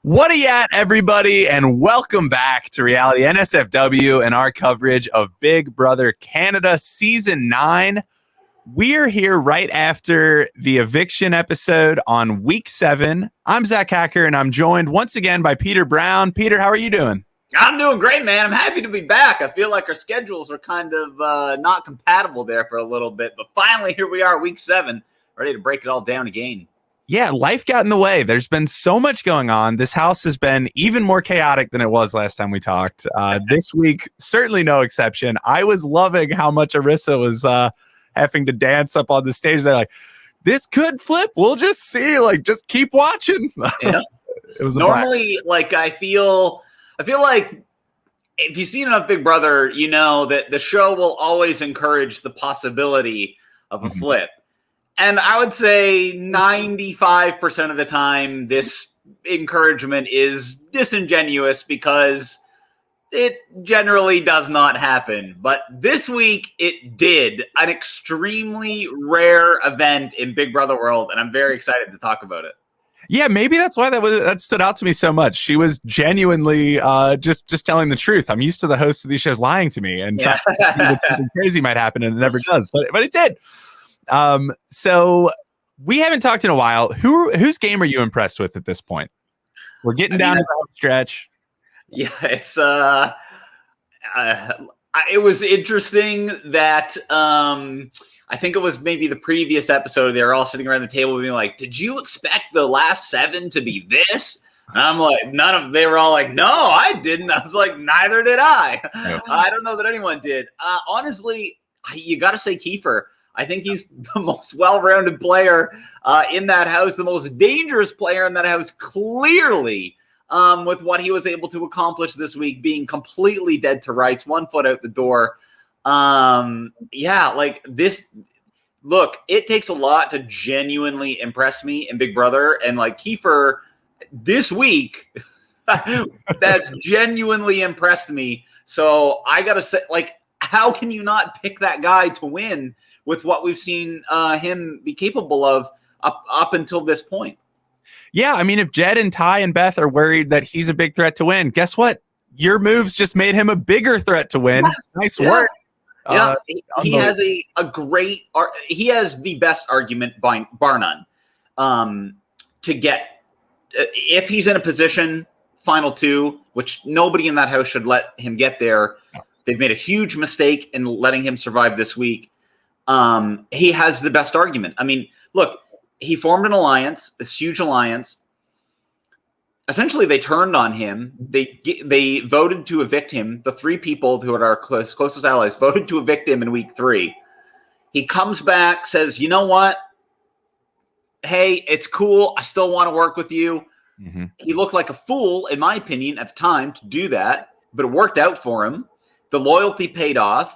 What are you at, everybody, and welcome back to Reality NSFW and our coverage of Big Brother Canada Season 9. We're here right after the Eviction episode on Week 7. I'm Zack Hacker, and I'm joined once again by Peter Brown. Peter, how are you doing? I'm doing great, man. I'm happy to be back. I feel like our schedules were kind of not compatible there for a little bit, but finally here we are, Week 7, ready to break it all down again. Yeah, life got in the way. There's been so much going on. This house has been even more chaotic than it was last time we talked. This week, certainly no exception. I was loving how much Arissa was having to dance up on the stage. They're like, this could flip. We'll just see. Like, just keep watching. Yeah. It was normally, like, I feel like if you've seen enough Big Brother, you know that the show will always encourage the possibility of a flip. And I would say 95% of the time, this encouragement is disingenuous because it generally does not happen. But this week, it did. An extremely rare event in Big Brother world, and I'm very excited to talk about it. Yeah, maybe that's why that stood out to me so much. She was genuinely just telling the truth. I'm used to the hosts of these shows lying to me and trying to see that something crazy might happen, and it never does. But it did. So we haven't talked in a while. Whose game are you impressed with at this point? We're getting down to the home stretch. Yeah, it's it was interesting that I think it was maybe the previous episode. They were all sitting around the table being like, "Did you expect the last 7 to be this?" And I'm like, they were all like, "No, I didn't." I was like, "Neither did I." Yep. I don't know that anyone did. Honestly, you got to say Kiefer. I think he's the most well-rounded player in that house, the most dangerous player in that house, clearly, with what he was able to accomplish this week, being completely dead to rights, 1 foot out the door. Yeah, like this. Look, it takes a lot to genuinely impress me in Big Brother, and like Kiefer this week, that's genuinely impressed me. So I gotta say, like, how can you not pick that guy to win with what we've seen him be capable of up until this point? Yeah, I mean, if Jed and Ty and Beth are worried that he's a big threat to win, guess what? Your moves just made him a bigger threat to win. Nice work. Yeah, he has a great he has the best argument bar none to get if he's in a position final 2, which nobody in that house should let him get there. They've made a huge mistake in letting him survive this week. He has the best argument. I mean, look, he formed an alliance, this huge alliance. Essentially, they turned on him. They voted to evict him. The 3 people who are our closest allies voted to evict him in week 3. He comes back, says, "You know what? Hey, it's cool. I still want to work with you." Mm-hmm. He looked like a fool, in my opinion, at the time to do that, but it worked out for him. The loyalty paid off.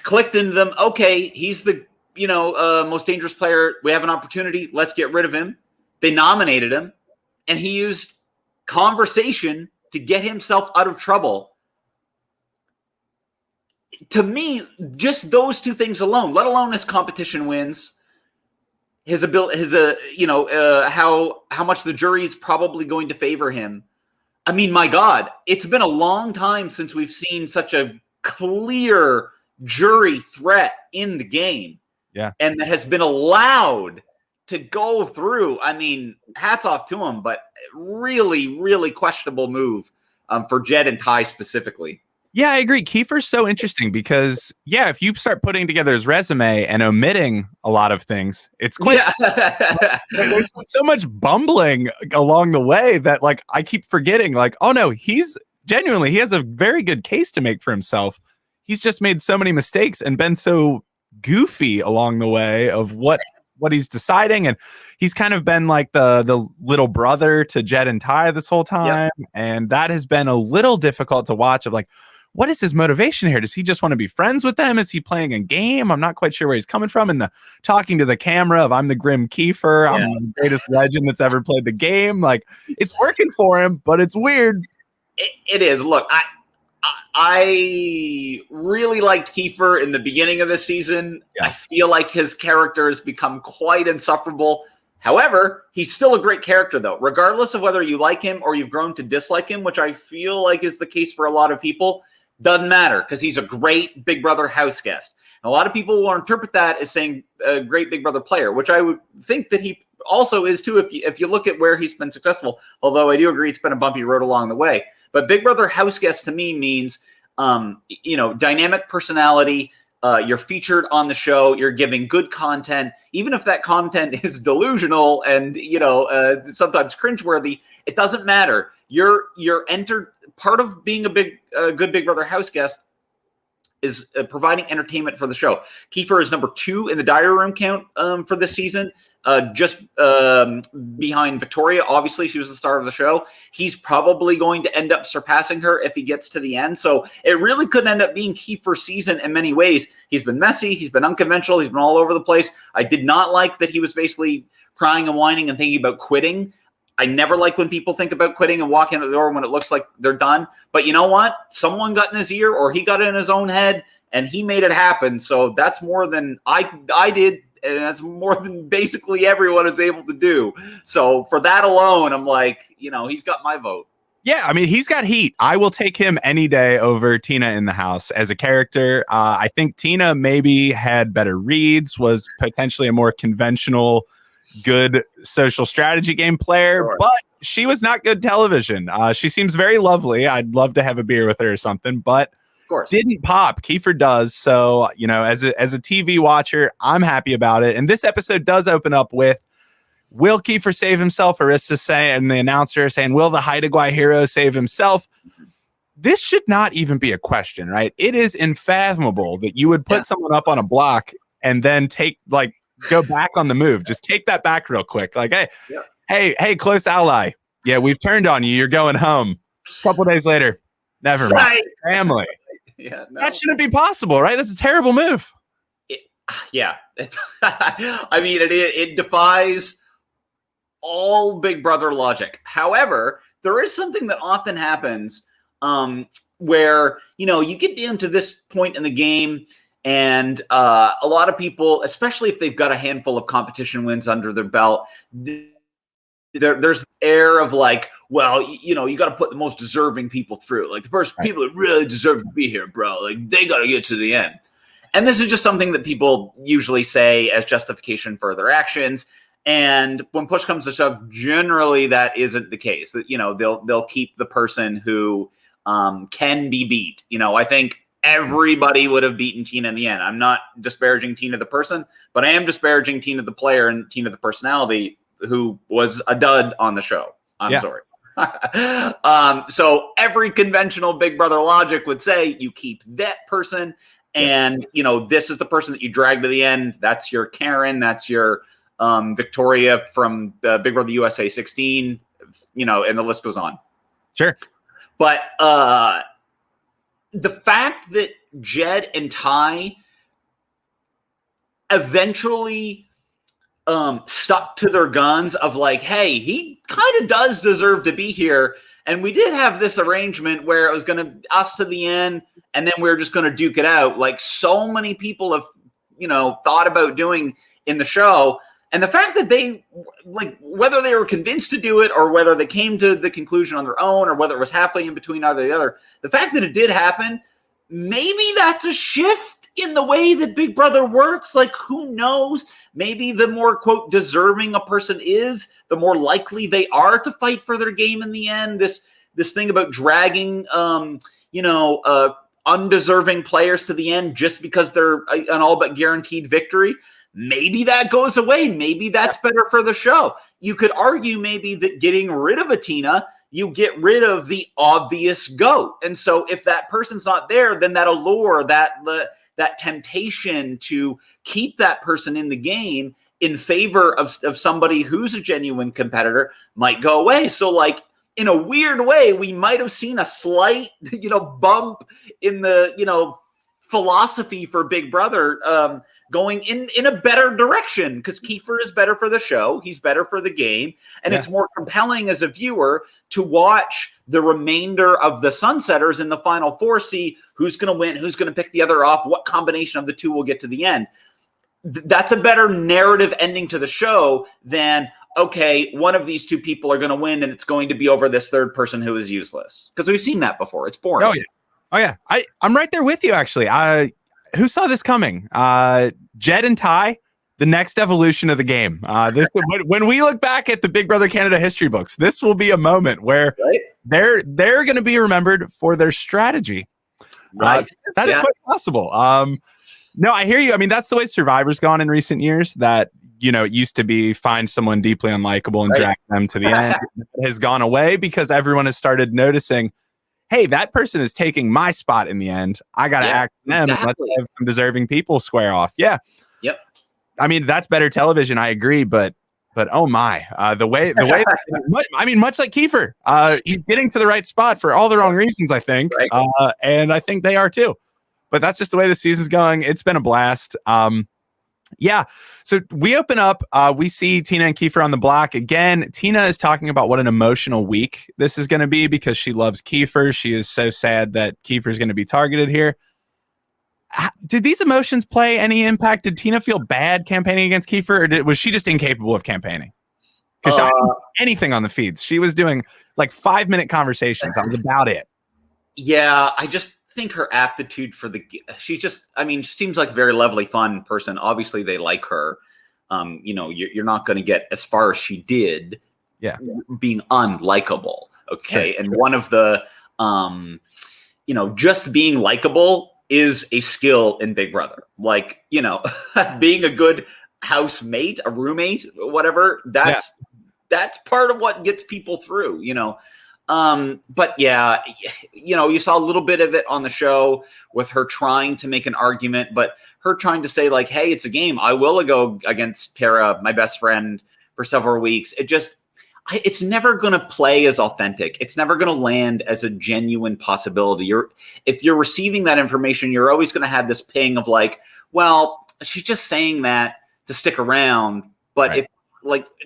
Clicked into them. Okay, he's the most dangerous player. We have an opportunity. Let's get rid of him. They nominated him, and he used conversation to get himself out of trouble. To me, just those 2 things alone, let alone his competition wins, his ability, how much the jury's probably going to favor him. I mean, my God, it's been a long time since we've seen such a clear jury threat in the game. Yeah. And that has been allowed to go through. I mean, hats off to him, but really, really questionable move for Jed and Ty specifically. Yeah, I agree. Kiefer's so interesting because, if you start putting together his resume and omitting a lot of things, it's quite there's so much bumbling along the way that, like, I keep forgetting, like, oh no, he has a very good case to make for himself. He's just made so many mistakes and been so goofy along the way of what he's deciding, and he's kind of been like the little brother to Jed and Ty this whole time, and that has been a little difficult to watch. Of like, what is his motivation here? Does he just want to be friends with them? Is he playing a game? I'm not quite sure where he's coming from. And the talking to the camera of "I'm the Grim Kiefer, I'm the greatest legend that's ever played the game." Like, it's working for him, but it's weird. It is. Look, I really liked Kiefer in the beginning of the season. Yeah. I feel like his character has become quite insufferable. However, he's still a great character, though, regardless of whether you like him or you've grown to dislike him, which I feel like is the case for a lot of people. Doesn't matter, because he's a great Big Brother house guest. And a lot of people will interpret that as saying a great Big Brother player, which I would think that he also is too if you look at where he's been successful, although I do agree it's been a bumpy road along the way. But Big Brother house guest to me means, dynamic personality. You're featured on the show. You're giving good content, even if that content is delusional and sometimes cringeworthy. It doesn't matter. You're entered. Part of being a good Big Brother house guest is providing entertainment for the show. Kiefer is number 2 in the diary room count for this season. Just behind Victoria. Obviously, she was the star of the show. He's probably going to end up surpassing her if he gets to the end. So it really could end up being Kiefer's season in many ways. He's been messy. He's been unconventional. He's been all over the place. I did not like that he was basically crying and whining and thinking about quitting. I never like when people think about quitting and walk into the door when it looks like they're done. But you know what? Someone got in his ear, or he got in his own head, and he made it happen. So that's more than I did. And that's more than basically everyone is able to do. So for that alone, I'm like, he's got my vote. Yeah, I mean, he's got heat. I will take him any day over Tina in the house as a character. I think Tina maybe had better reads, was potentially a more conventional, good social strategy game player, sure. But she was not good television. She seems very lovely. I'd love to have a beer with her or something, but didn't pop. Kiefer does. So, as a TV watcher, I'm happy about it. And this episode does open up with, will Kiefer save himself? Arista saying, and the announcer saying, will the Haida hero save himself? This should not even be a question, right? It is unfathomable that you would put someone up on a block and then go back on the move. Just take that back real quick. Hey, close ally. Yeah, we've turned on you. You're going home. A couple days later, never mind. Family. Yeah, no. That shouldn't be possible, right? That's a terrible move. I mean, it defies all Big Brother logic. However, there is something that often happens where, you get down to this point in the game and a lot of people, especially if they've got a handful of competition wins under their belt, there's the air of you got to put the most deserving people through. Like the first people that really deserve to be here, bro. Like they got to get to the end. And this is just something that people usually say as justification for their actions. And when push comes to shove, generally that isn't the case. That they'll keep the person who can be beat. I think everybody would have beaten Tina in the end. I'm not disparaging Tina the person, but I am disparaging Tina the player and Tina the personality, who was a dud on the show. I'm sorry. So every conventional Big Brother logic would say you keep that person, and this is the person that you drag to the end. That's your Karen. That's your Victoria from Big Brother USA 16. And the list goes on. Sure. But the fact that Jed and Ty eventually stuck to their guns of hey, he kind of does deserve to be here. And we did have this arrangement where it was going to us to the end, and then we were just going to duke it out. Like so many people have, thought about doing in the show. And the fact that they, whether they were convinced to do it or whether they came to the conclusion on their own or whether it was halfway in between either or the other, the fact that it did happen, maybe that's a shift in the way that Big Brother works. Who knows? Maybe the more, quote, deserving a person is, the more likely they are to fight for their game in the end. This thing about dragging, undeserving players to the end just because they're an all but guaranteed victory. Maybe that goes away. Maybe that's better for the show. You could argue maybe that getting rid of a Tina, you get rid of the obvious GOAT. And so if that person's not there, then that allure, that temptation to keep that person in the game in favor of somebody who's a genuine competitor might go away. So in a weird way, we might have seen a slight, bump in the, philosophy for Big Brother going in a better direction, because Kiefer is better for the show. He's better for the game. And it's more compelling as a viewer to watch the remainder of the Sunsetters in the final four, see who's going to win, who's going to pick the other off, what combination of the two will get to the end. that's a better narrative ending to the show than, okay, one of these two people are going to win and it's going to be over this third person who is useless. Because we've seen that before. It's boring. Oh yeah. I'm right there with you, actually. Who saw this coming? Jed and Ty, the next evolution of the game. When we look back at the Big Brother Canada history books, this will be a moment where they're going to be remembered for their strategy. Right. That is quite possible. No, I hear you. I mean, that's the way Survivor's gone in recent years. That, it used to be find someone deeply unlikable and drag them to the end. It has gone away because everyone has started noticing, hey, that person is taking my spot in the end. I got to act them. Exactly. Let's have some deserving people square off. Yeah. Yep. I mean, that's better television. I agree. But oh my, the way, I mean, much like Kiefer, he's getting to the right spot for all the wrong reasons, I think. Right. And I think they are too. But that's just the way the season's going. It's been a blast. Yeah. So we open up, we see Tina and Kiefer on the block again. Tina is talking about what an emotional week this is going to be because she loves Kiefer. She is so sad that Kiefer is going to be targeted here. Did these emotions play any impact? Did Tina feel bad campaigning against Kiefer, or was she just incapable of campaigning? Because she didn't do anything on the feeds. She was doing like 5-minute conversations. That was about it. Yeah, I just think her aptitude for she seems like a very lovely, fun person. Obviously, they like her. You're not going to get as far as she did. Yeah, being unlikable. Okay, sure. And one of the, just being likable is a skill in Big Brother. Like, being a good housemate, a roommate, whatever. That's part of what gets people through. But yeah, you saw a little bit of it on the show with her trying to make an argument, but her trying to say like, hey, it's a game. I will go against Tara, my best friend, for several weeks. It's never going to play as authentic. It's never going to land as a genuine possibility. If you're receiving that information, you're always going to have this ping of like, well, she's just saying that to stick around. But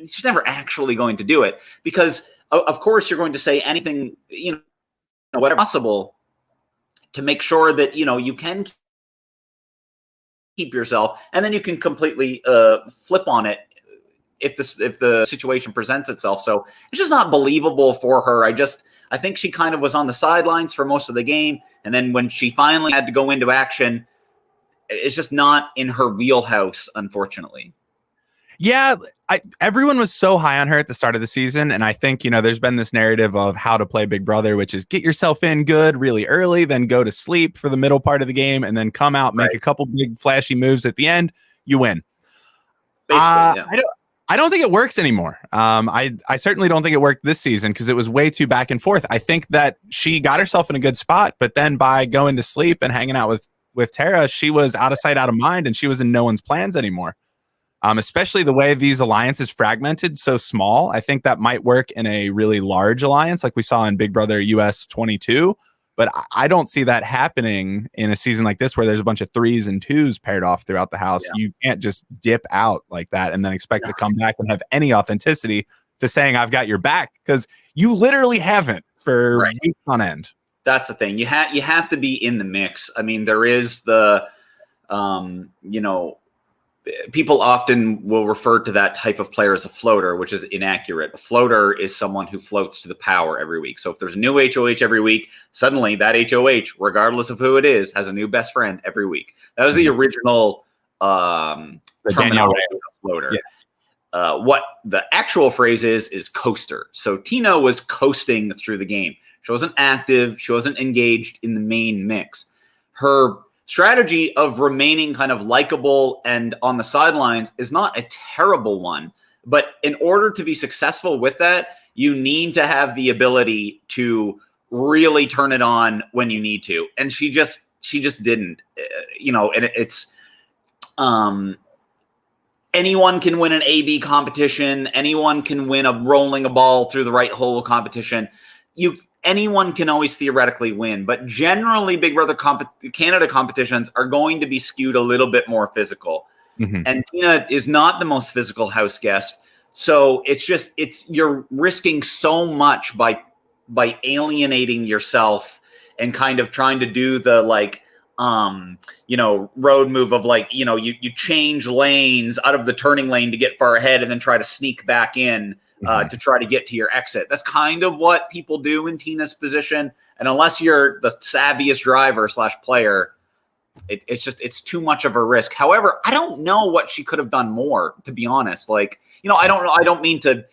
she's never actually going to do it because of course, you're going to say anything, whatever possible to make sure that, you can keep yourself, and then you can completely flip on it if the situation presents itself. So it's just not believable for her. I think she kind of was on the sidelines for most of the game. And then when she finally had to go into action, it's just not in her wheelhouse, unfortunately. Yeah, everyone was so high on her at the start of the season. And I think, there's been this narrative of how to play Big Brother, which is get yourself in good really early, then go to sleep for the middle part of the game, and then come out, make a couple big flashy moves at the end, you win. I don't think it works anymore. I certainly don't think it worked this season because it was way too back and forth. I think that she got herself in a good spot, but then by going to sleep and hanging out with Tara, she was out of sight, out of mind, and she was in no one's plans anymore. Especially the way these alliances fragmented so small. I think that might work in a really large alliance like we saw in Big Brother US 22. But I don't see that happening in a season like this where there's a bunch of 3s and 2s paired off throughout the house. Yeah. You can't just dip out like that and then expect to come back and have any authenticity to saying I've got your back because you literally haven't for weeks on end. That's the thing. You have to be in the mix. I mean, there is the, people often will refer to that type of player as a floater, which is inaccurate. A floater is someone who floats to the power every week. So if there's a new HOH every week, suddenly that HOH, regardless of who it is, has a new best friend every week. That was the original terminology of floater. Yeah. What the actual phrase is coaster. So Tina was coasting through the game. She wasn't active. She wasn't engaged in the main mix. Her strategy of remaining kind of likable and on the sidelines is not a terrible one. But in order to be successful with that, you need to have the ability to really turn it on when you need to. And she just didn't, and it's, anyone can win an A/B competition. Anyone can win a rolling a ball through the right hole competition. Anyone can always theoretically win, but generally Big Brother Canada competitions are going to be skewed a little bit more physical. Mm-hmm. And Tina is not the most physical house guest. So you're risking so much by alienating yourself and kind of trying to do the like, road move of like, you change lanes out of the turning lane to get far ahead and then try to sneak back in to try to get to your exit. That's kind of what people do in Tina's position. And unless you're the savviest driver / player, it's too much of a risk. However, I don't know what she could have done more, to be honest. Like, I don't know. I don't mean to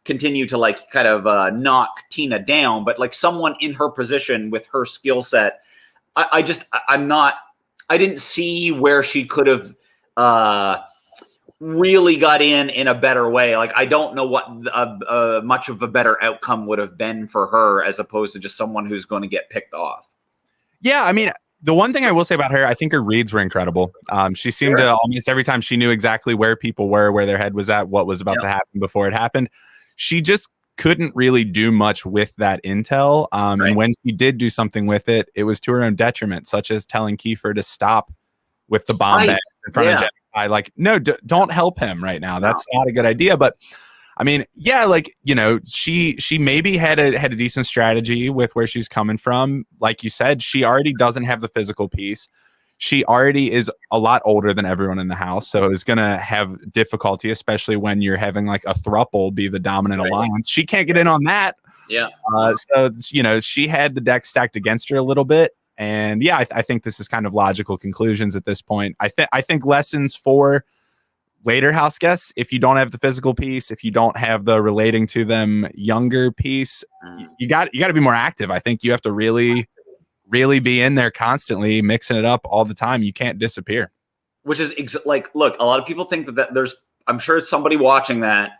continue to like kind of knock Tina down, but like someone in her position with her skill set, I didn't see where she could have really got in a better way. Like, I don't know what much of a better outcome would have been for her as opposed to just someone who's going to get picked off. Yeah, I mean, the one thing I will say about her, I think her reads were incredible. She seemed to almost every time she knew exactly where people were, where their head was at, what was about to happen before it happened. She just couldn't really do much with that intel. And when she did do something with it, it was to her own detriment, such as telling Kiefer to stop with the bomb bag in front of Jenny. Like, no, don't help him right now. That's not a good idea. But I mean, yeah, like, she maybe had a decent strategy with where she's coming from. Like you said, she already doesn't have the physical piece. She already is a lot older than everyone in the house, so is going to have difficulty, especially when you're having like a throuple be the dominant alliance. She can't get in on that. Yeah. So, she had the deck stacked against her a little bit. And yeah, I think this is kind of logical conclusions at this point. I think lessons for later house guests, if you don't have the physical piece, if you don't have the relating to them younger piece, you got to be more active. I think you have to really be in there constantly, mixing it up all the time. You can't disappear. Which is like, look, a lot of people think that there's, I'm sure somebody watching that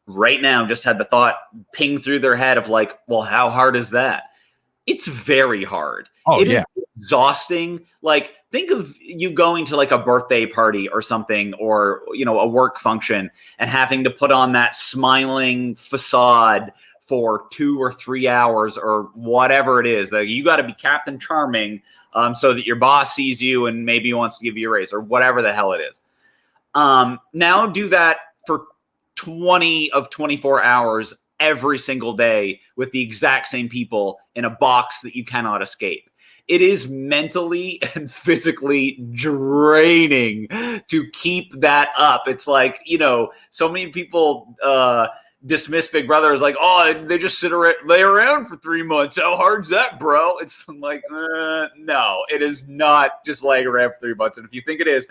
right now just had the thought ping through their head of like, well, how hard is that? It's very hard. Oh, it is exhausting. Like, think of you going to like a birthday party or something, or, a work function, and having to put on that smiling facade for 2 or 3 hours or whatever it is. That you got to be Captain Charming so that your boss sees you and maybe wants to give you a raise or whatever the hell it is. Now do that for 20 of 24 hours every single day with the exact same people in a box that you cannot escape. It is mentally and physically draining to keep that up. It's like, so many people dismiss Big Brother as like, oh, they just lay around for 3 months. How hard's that, bro? It's like, no, it is not just laying around for 3 months. And if you think it is,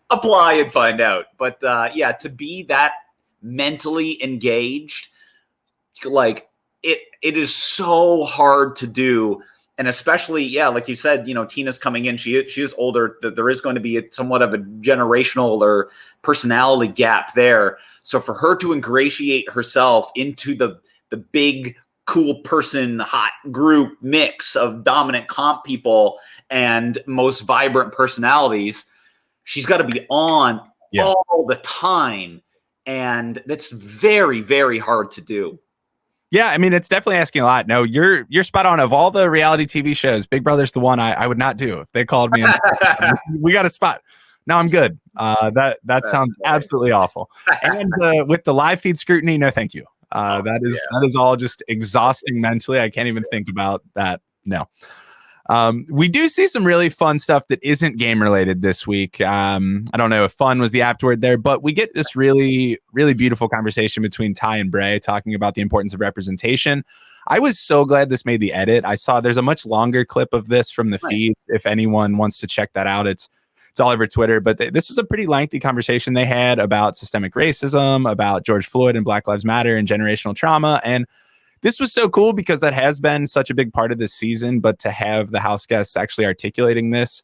apply and find out. But to be that mentally engaged, like it is so hard to do. And especially, like you said, Tina's coming in. She is older. There is going to be somewhat of a generational or personality gap there. So for her to ingratiate herself into the big, cool person, hot group mix of dominant comp people and most vibrant personalities, she's got to be on all the time. And that's very, very hard to do. Yeah, I mean, it's definitely asking a lot. No, you're spot on. Of all the reality TV shows, Big Brother's the one I would not do. If they called me, we got a spot. No, I'm good. That sounds absolutely awful. And with the live feed scrutiny, no, thank you. That is all just exhausting mentally. I can't even think about that. No. We do see some really fun stuff that isn't game related this week. I don't know if fun was the apt word there, but we get this really, really beautiful conversation between Ty and Bray talking about the importance of representation. I was so glad this made the edit. I saw there's a much longer clip of this from the feeds. If anyone wants to check that out, it's all over Twitter. But this was a pretty lengthy conversation they had about systemic racism, about George Floyd and Black Lives Matter and generational trauma. And this was so cool because that has been such a big part of this season, but to have the house guests actually articulating this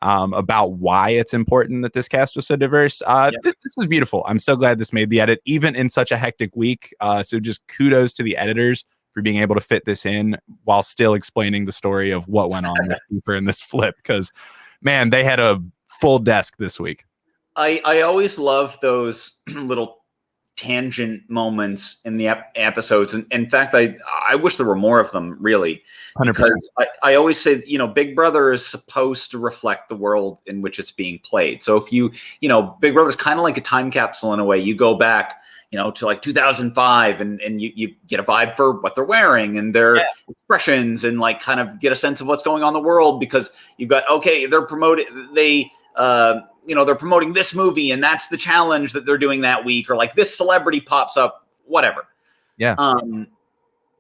about why it's important that this cast was so diverse, this was beautiful. I'm so glad this made the edit, even in such a hectic week. So just kudos to the editors for being able to fit this in while still explaining the story of what went on with Kiefer in this flip. Because, man, they had a full desk this week. I always love those little tangent moments in the episodes, and in fact I wish there were more of them, really. 100%. Because I always say, Big Brother is supposed to reflect the world in which it's being played. So if Big Brother's kind of like a time capsule in a way. You go back to like 2005, and you get a vibe for what they're wearing and their expressions, and like kind of get a sense of what's going on in the world, because you've got, okay, they're promoting this movie and that's the challenge that they're doing that week, or like this celebrity pops up, whatever. Yeah.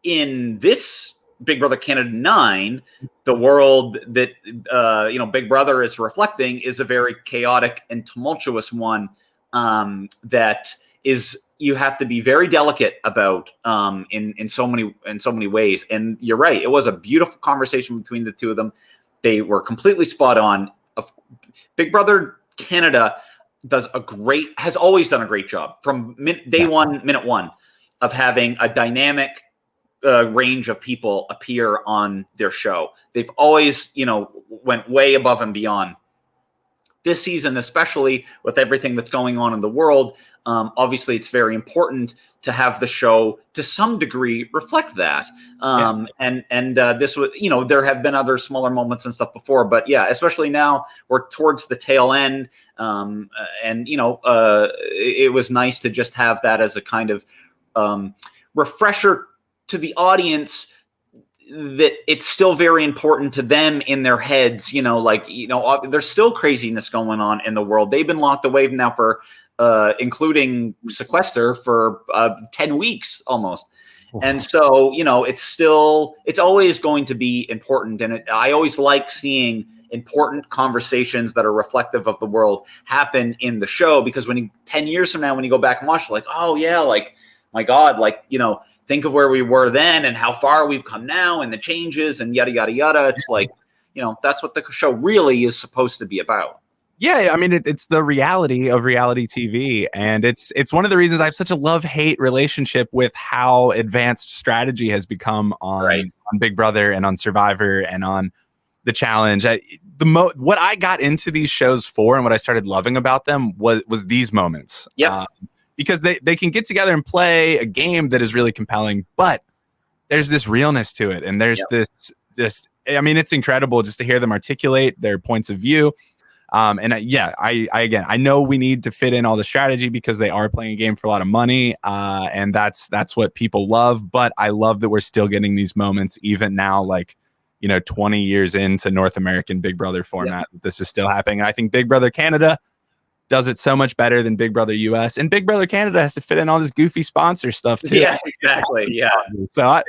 In this Big Brother Canada 9, the world that Big Brother is reflecting is a very chaotic and tumultuous one, that is, you have to be very delicate about in so many ways. And you're right, it was a beautiful conversation between the two of them. They were completely spot on. Big Brother Canada has always done a great job from minute one of having a dynamic range of people appear on their show. They've always, went way above and beyond. This season, especially with everything that's going on in the world, obviously it's very important to have the show to some degree reflect that. This was, there have been other smaller moments and stuff before, but yeah, especially now we're towards the tail end. It was nice to just have that as a kind of refresher to the audience that it's still very important to them in their heads. There's still craziness going on in the world. They've been locked away now for including sequester for 10 weeks almost. And so, it's always going to be important. And I always like seeing important conversations that are reflective of the world happen in the show, because 10 years from now, when you go back and watch, like, oh yeah, like, my God, like, think of where we were then and how far we've come now and the changes and yada, yada, yada. It's like, that's what the show really is supposed to be about. Yeah, I mean, it's the reality of reality TV, and it's one of the reasons I have such a love-hate relationship with how advanced strategy has become on Big Brother and on Survivor and on The Challenge. What I got into these shows for and what I started loving about them was these moments. Yeah. Because they can get together and play a game that is really compelling, but there's this realness to it, and there's this. I mean, it's incredible just to hear them articulate their points of view. I know we need to fit in all the strategy because they are playing a game for a lot of money, and that's what people love. But I love that we're still getting these moments even now, like 20 years into North American Big Brother format. This is still happening. And I think Big Brother Canada does it so much better than Big Brother US, and Big Brother Canada has to fit in all this goofy sponsor stuff too. Yeah, exactly. Yeah. So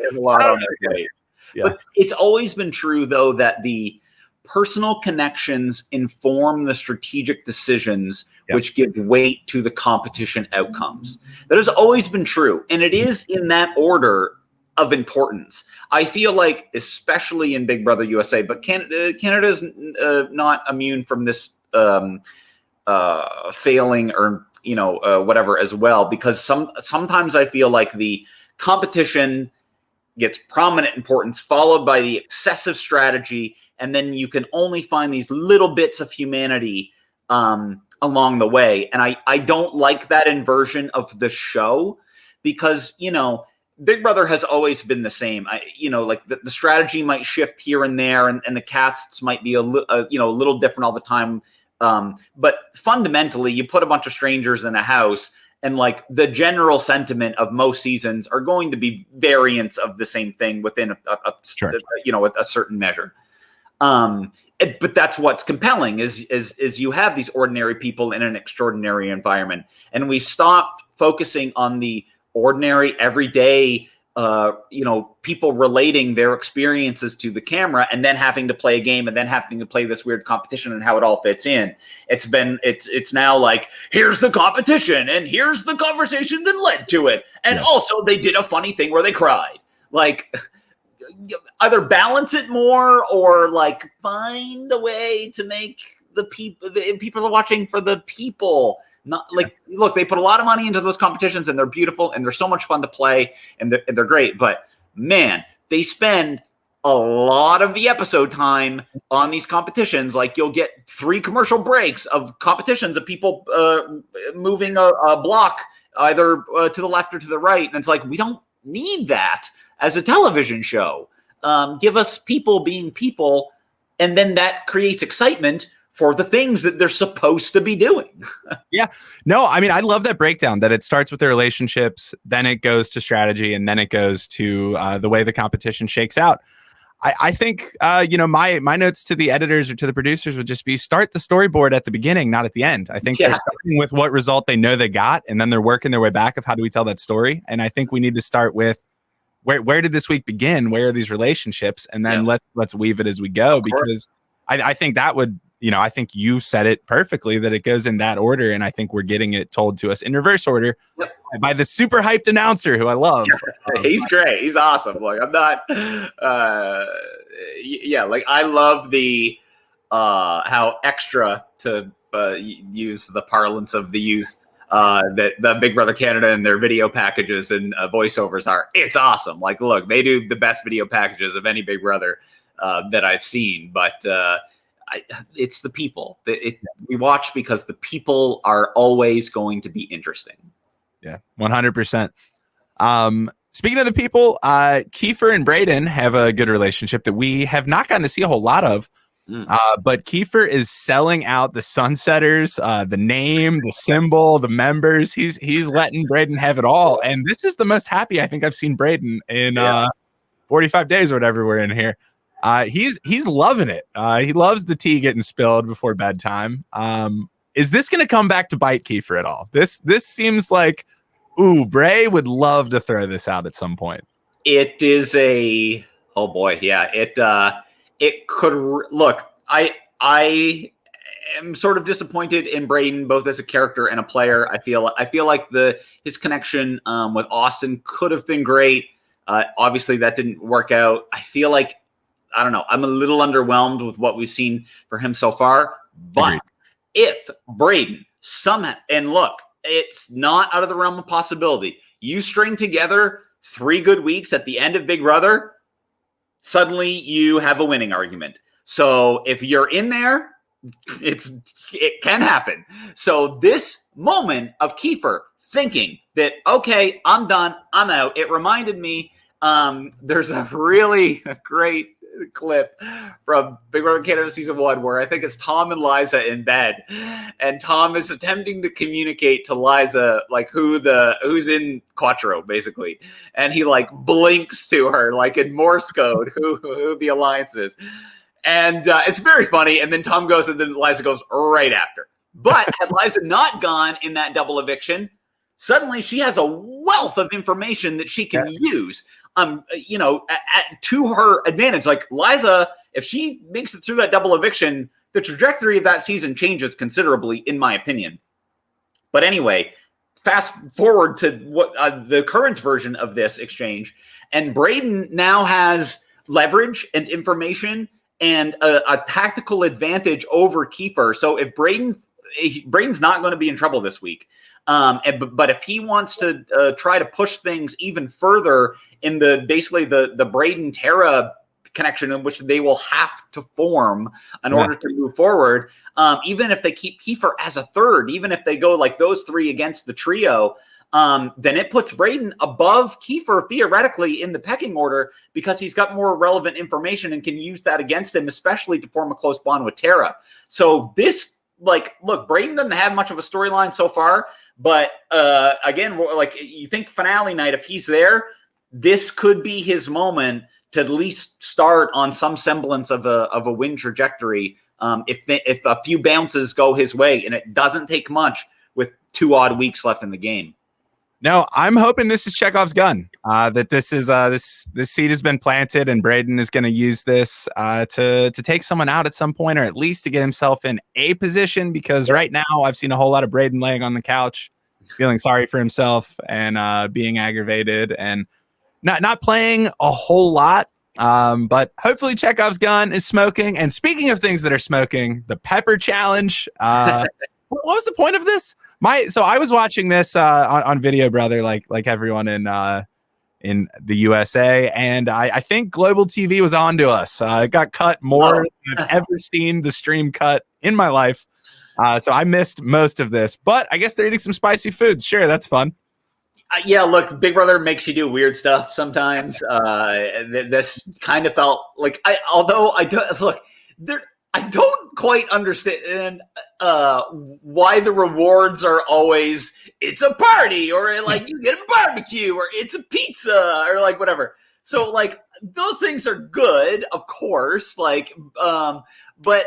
But it's always been true though that the personal connections inform the strategic decisions, which give weight to the competition outcomes. That has always been true, and it is in that order of importance. I feel like, especially in Big Brother USA, but Canada is not immune from this failing or whatever as well, because sometimes I feel like the competition gets prominent importance followed by the excessive strategy, and then you can only find these little bits of humanity along the way. And I don't like that inversion of the show, because Big Brother has always been the same. Like the strategy might shift here and there, and the casts might be a little different all the time. But fundamentally, you put a bunch of strangers in a house, and like the general sentiment of most seasons are going to be variants of the same thing within a certain measure. But that's what's compelling is you have these ordinary people in an extraordinary environment, and we've stopped focusing on the ordinary, everyday people relating their experiences to the camera and then having to play a game and then having to play this weird competition and how it all fits in. It's now like, here's the competition and here's the conversation that led to it. And also they did a funny thing where they cried. Like, either balance it more or like find a way to make the people are watching for the people. Not like, look, they put a lot of money into those competitions and they're beautiful and they're so much fun to play and they're great. But man, they spend a lot of the episode time on these competitions. Like, you'll get 3 commercial breaks of competitions of people moving a block either to the left or to the right. And it's like, we don't need that as a television show. Give us people being people, and then that creates excitement for the things that they're supposed to be doing. Yeah. No, I mean, I love that breakdown that it starts with the relationships, then it goes to strategy, and then it goes to the way the competition shakes out. I think, my notes to the editors or to the producers would just be start the storyboard at the beginning, not at the end. I think they're starting with what result they know they got, and then they're working their way back of how do we tell that story. And I think we need to start with where did this week begin? Where are these relationships? And then let's weave it as we go, because I think that would, I think you said it perfectly that it goes in that order. And I think we're getting it told to us in reverse order by the super hyped announcer who I love. He's great. He's awesome. Like I'm not, like I love the, how extra, to use the parlance of the youth, that the Big Brother Canada and their video packages and voiceovers are. It's awesome. Like, look, they do the best video packages of any Big Brother that I've seen, but it's the people. We watch because the people are always going to be interesting. Yeah, 100%. Speaking of the people, Kiefer and Braden have a good relationship that we have not gotten to see a whole lot of. But Kiefer is selling out the Sunsetters, the name, the symbol, the members. He's letting Braden have it all. And this is the most happy I think I've seen Braden in 45 days or whatever we're in here. He's loving it. He loves the tea getting spilled before bedtime. Is this going to come back to bite Kiefer at all? This seems like, Bray would love to throw this out at some point. It is oh boy. Yeah. It could look, I am sort of disappointed in Braden, both as a character and a player. I feel like his connection with Austin could have been great. Obviously that didn't work out. I feel like, I don't know, I'm a little underwhelmed with what we've seen for him so far. But if Braden somehow, and look, it's not out of the realm of possibility, you string together 3 good weeks at the end of Big Brother, suddenly you have a winning argument. So if you're in there, it can happen. So this moment of Kiefer thinking that, okay, I'm done, I'm out, it reminded me, there's a really great clip from Big Brother Canada season 1 where I think it's Tom and Liza in bed, and Tom is attempting to communicate to Liza like who's in Quattro basically, and he like blinks to her like in Morse code who the alliance is, and it's very funny. And then Tom goes, and then Liza goes right after. But had Liza not gone in that double eviction, suddenly she has a wealth of information that she can use. To her advantage. Like Liza, if she makes it through that double eviction, the trajectory of that season changes considerably, in my opinion. But anyway, fast forward to what the current version of this exchange, and Braden now has leverage and information and a tactical advantage over Kiefer. So if Braden's not going to be in trouble this week. But if he wants to try to push things even further in the Braden Tara connection, in which they will have to form in order to move forward, even if they keep Kiefer as a third, even if they go like those 3 against the trio, then it puts Braden above Kiefer theoretically in the pecking order, because he's got more relevant information and can use that against him, especially to form a close bond with Tara. So this, look, Braden doesn't have much of a storyline so far. But again, like you think finale night, if he's there, this could be his moment to at least start on some semblance of a win trajectory. If a few bounces go his way, and it doesn't take much with 2 odd weeks left in the game. No, I'm hoping this is Chekhov's gun. That this is this seed has been planted, and Braden is going to use this to take someone out at some point, or at least to get himself in a position. Because right now, I've seen a whole lot of Braden laying on the couch, feeling sorry for himself, and being aggravated, and not playing a whole lot. But hopefully, Chekhov's gun is smoking. And speaking of things that are smoking, the pepper challenge. What was the point of this? So I was watching this on Video Brother, like everyone in the USA, and I think Global TV was on to us. It got cut more than I've ever seen the stream cut in my life. So I missed most of this, but I guess they're eating some spicy foods. Sure, that's fun. Yeah, look, Big Brother makes you do weird stuff sometimes. This kind of felt like, I don't quite understand why the rewards are always it's a party or like you get a barbecue or it's a pizza or like whatever. So like those things are good, of course. Like, but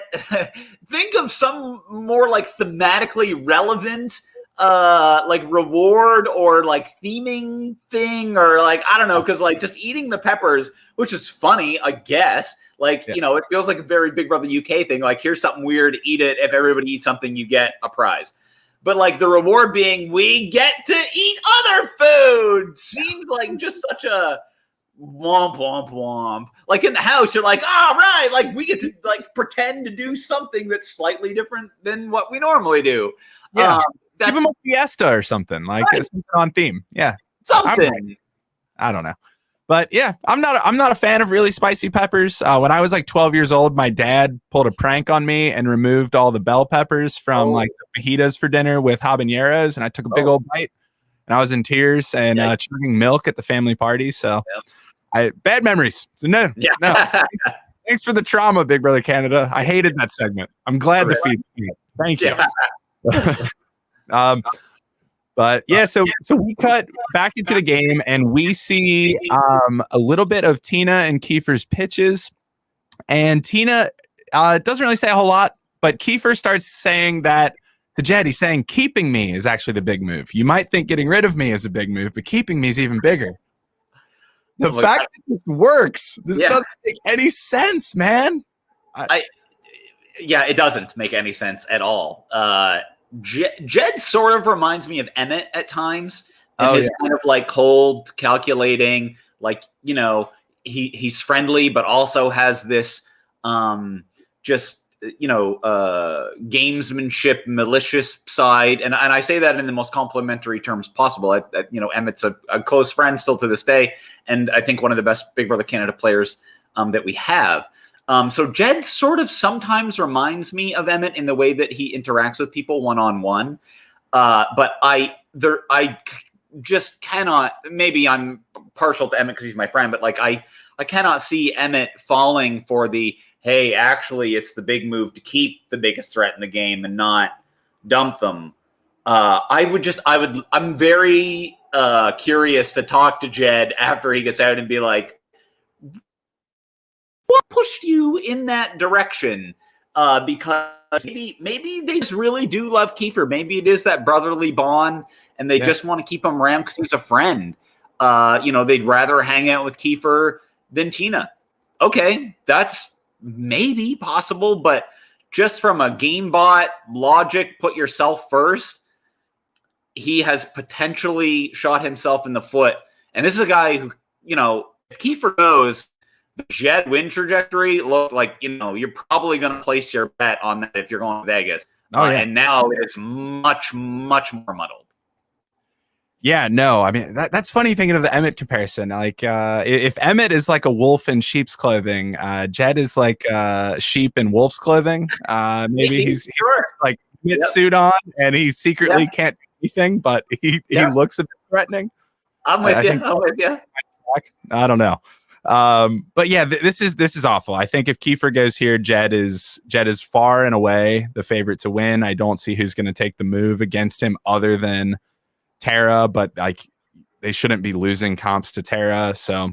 think of some more like thematically relevant like reward or like theming thing or like I don't know, because like just eating the peppers, which is funny, I guess. Like, you know, it feels like a very Big Brother UK thing. Like, here's something weird, eat it. If everybody eats something, you get a prize. But like the reward being we get to eat other food seems like just such a womp womp womp. Like in the house, you're like, all right, like we get to like pretend to do something that's slightly different than what we normally do. Yeah. Give them a fiesta or something, like something on theme. Yeah. Something. I don't know. But yeah, I'm not a fan of really spicy peppers. When I was like 12 years old, my dad pulled a prank on me and removed all the bell peppers from like the fajitas for dinner with habaneros, and I took a big old bite, and I was in tears and chugging milk at the family party. So, bad memories. So no. Thanks for the trauma, Big Brother Canada. I hated that segment. I'm glad the feed's me. Thank you. But yeah, so we cut back into the game and we see a little bit of Tina and Kiefer's pitches, and Tina doesn't really say a whole lot, but Kiefer starts saying that to Jed, he's saying keeping me is actually the big move. You might think getting rid of me is a big move, but keeping me is even bigger. The fact that this works, this doesn't make any sense, man. It doesn't make any sense at all. Jed sort of reminds me of Emmett at times. And his kind of like cold, calculating, like, you know, he's friendly, but also has this just, you know, gamesmanship, malicious side. And I say that in the most complimentary terms possible. You know, Emmett's a close friend still to this day. And I think one of the best Big Brother Canada players that we have. So Jed sort of sometimes reminds me of Emmett in the way that he interacts with people one-on-one. But I just cannot, maybe I'm partial to Emmett because he's my friend, but like I cannot see Emmett falling for the, hey, actually it's the big move to keep the biggest threat in the game and not dump them. I'm very curious to talk to Jed after he gets out and be like, what pushed you in that direction? Because maybe they just really do love Kiefer. Maybe it is that brotherly bond and they just want to keep him around because he's a friend. You know, they'd rather hang out with Kiefer than Tina. Okay, that's maybe possible, but just from a game bot logic, put yourself first, he has potentially shot himself in the foot. And this is a guy who, you know, if Kiefer knows the Jed win trajectory, look like, you know, you're probably going to place your bet on that if you're going to Vegas. And now it's much, much more muddled. Yeah, no, I mean, that's funny thinking of the Emmett comparison. Like, if Emmett is like a wolf in sheep's clothing, Jed is like sheep in wolf's clothing. Maybe he's like suit on and he secretly can't do anything, but he looks a bit threatening. I'm with you. I don't know. But yeah, this is awful. I think if Kiefer goes here, Jed is far and away the favorite to win. I don't see who's going to take the move against him other than Tara, but like they shouldn't be losing comps to Tara. So,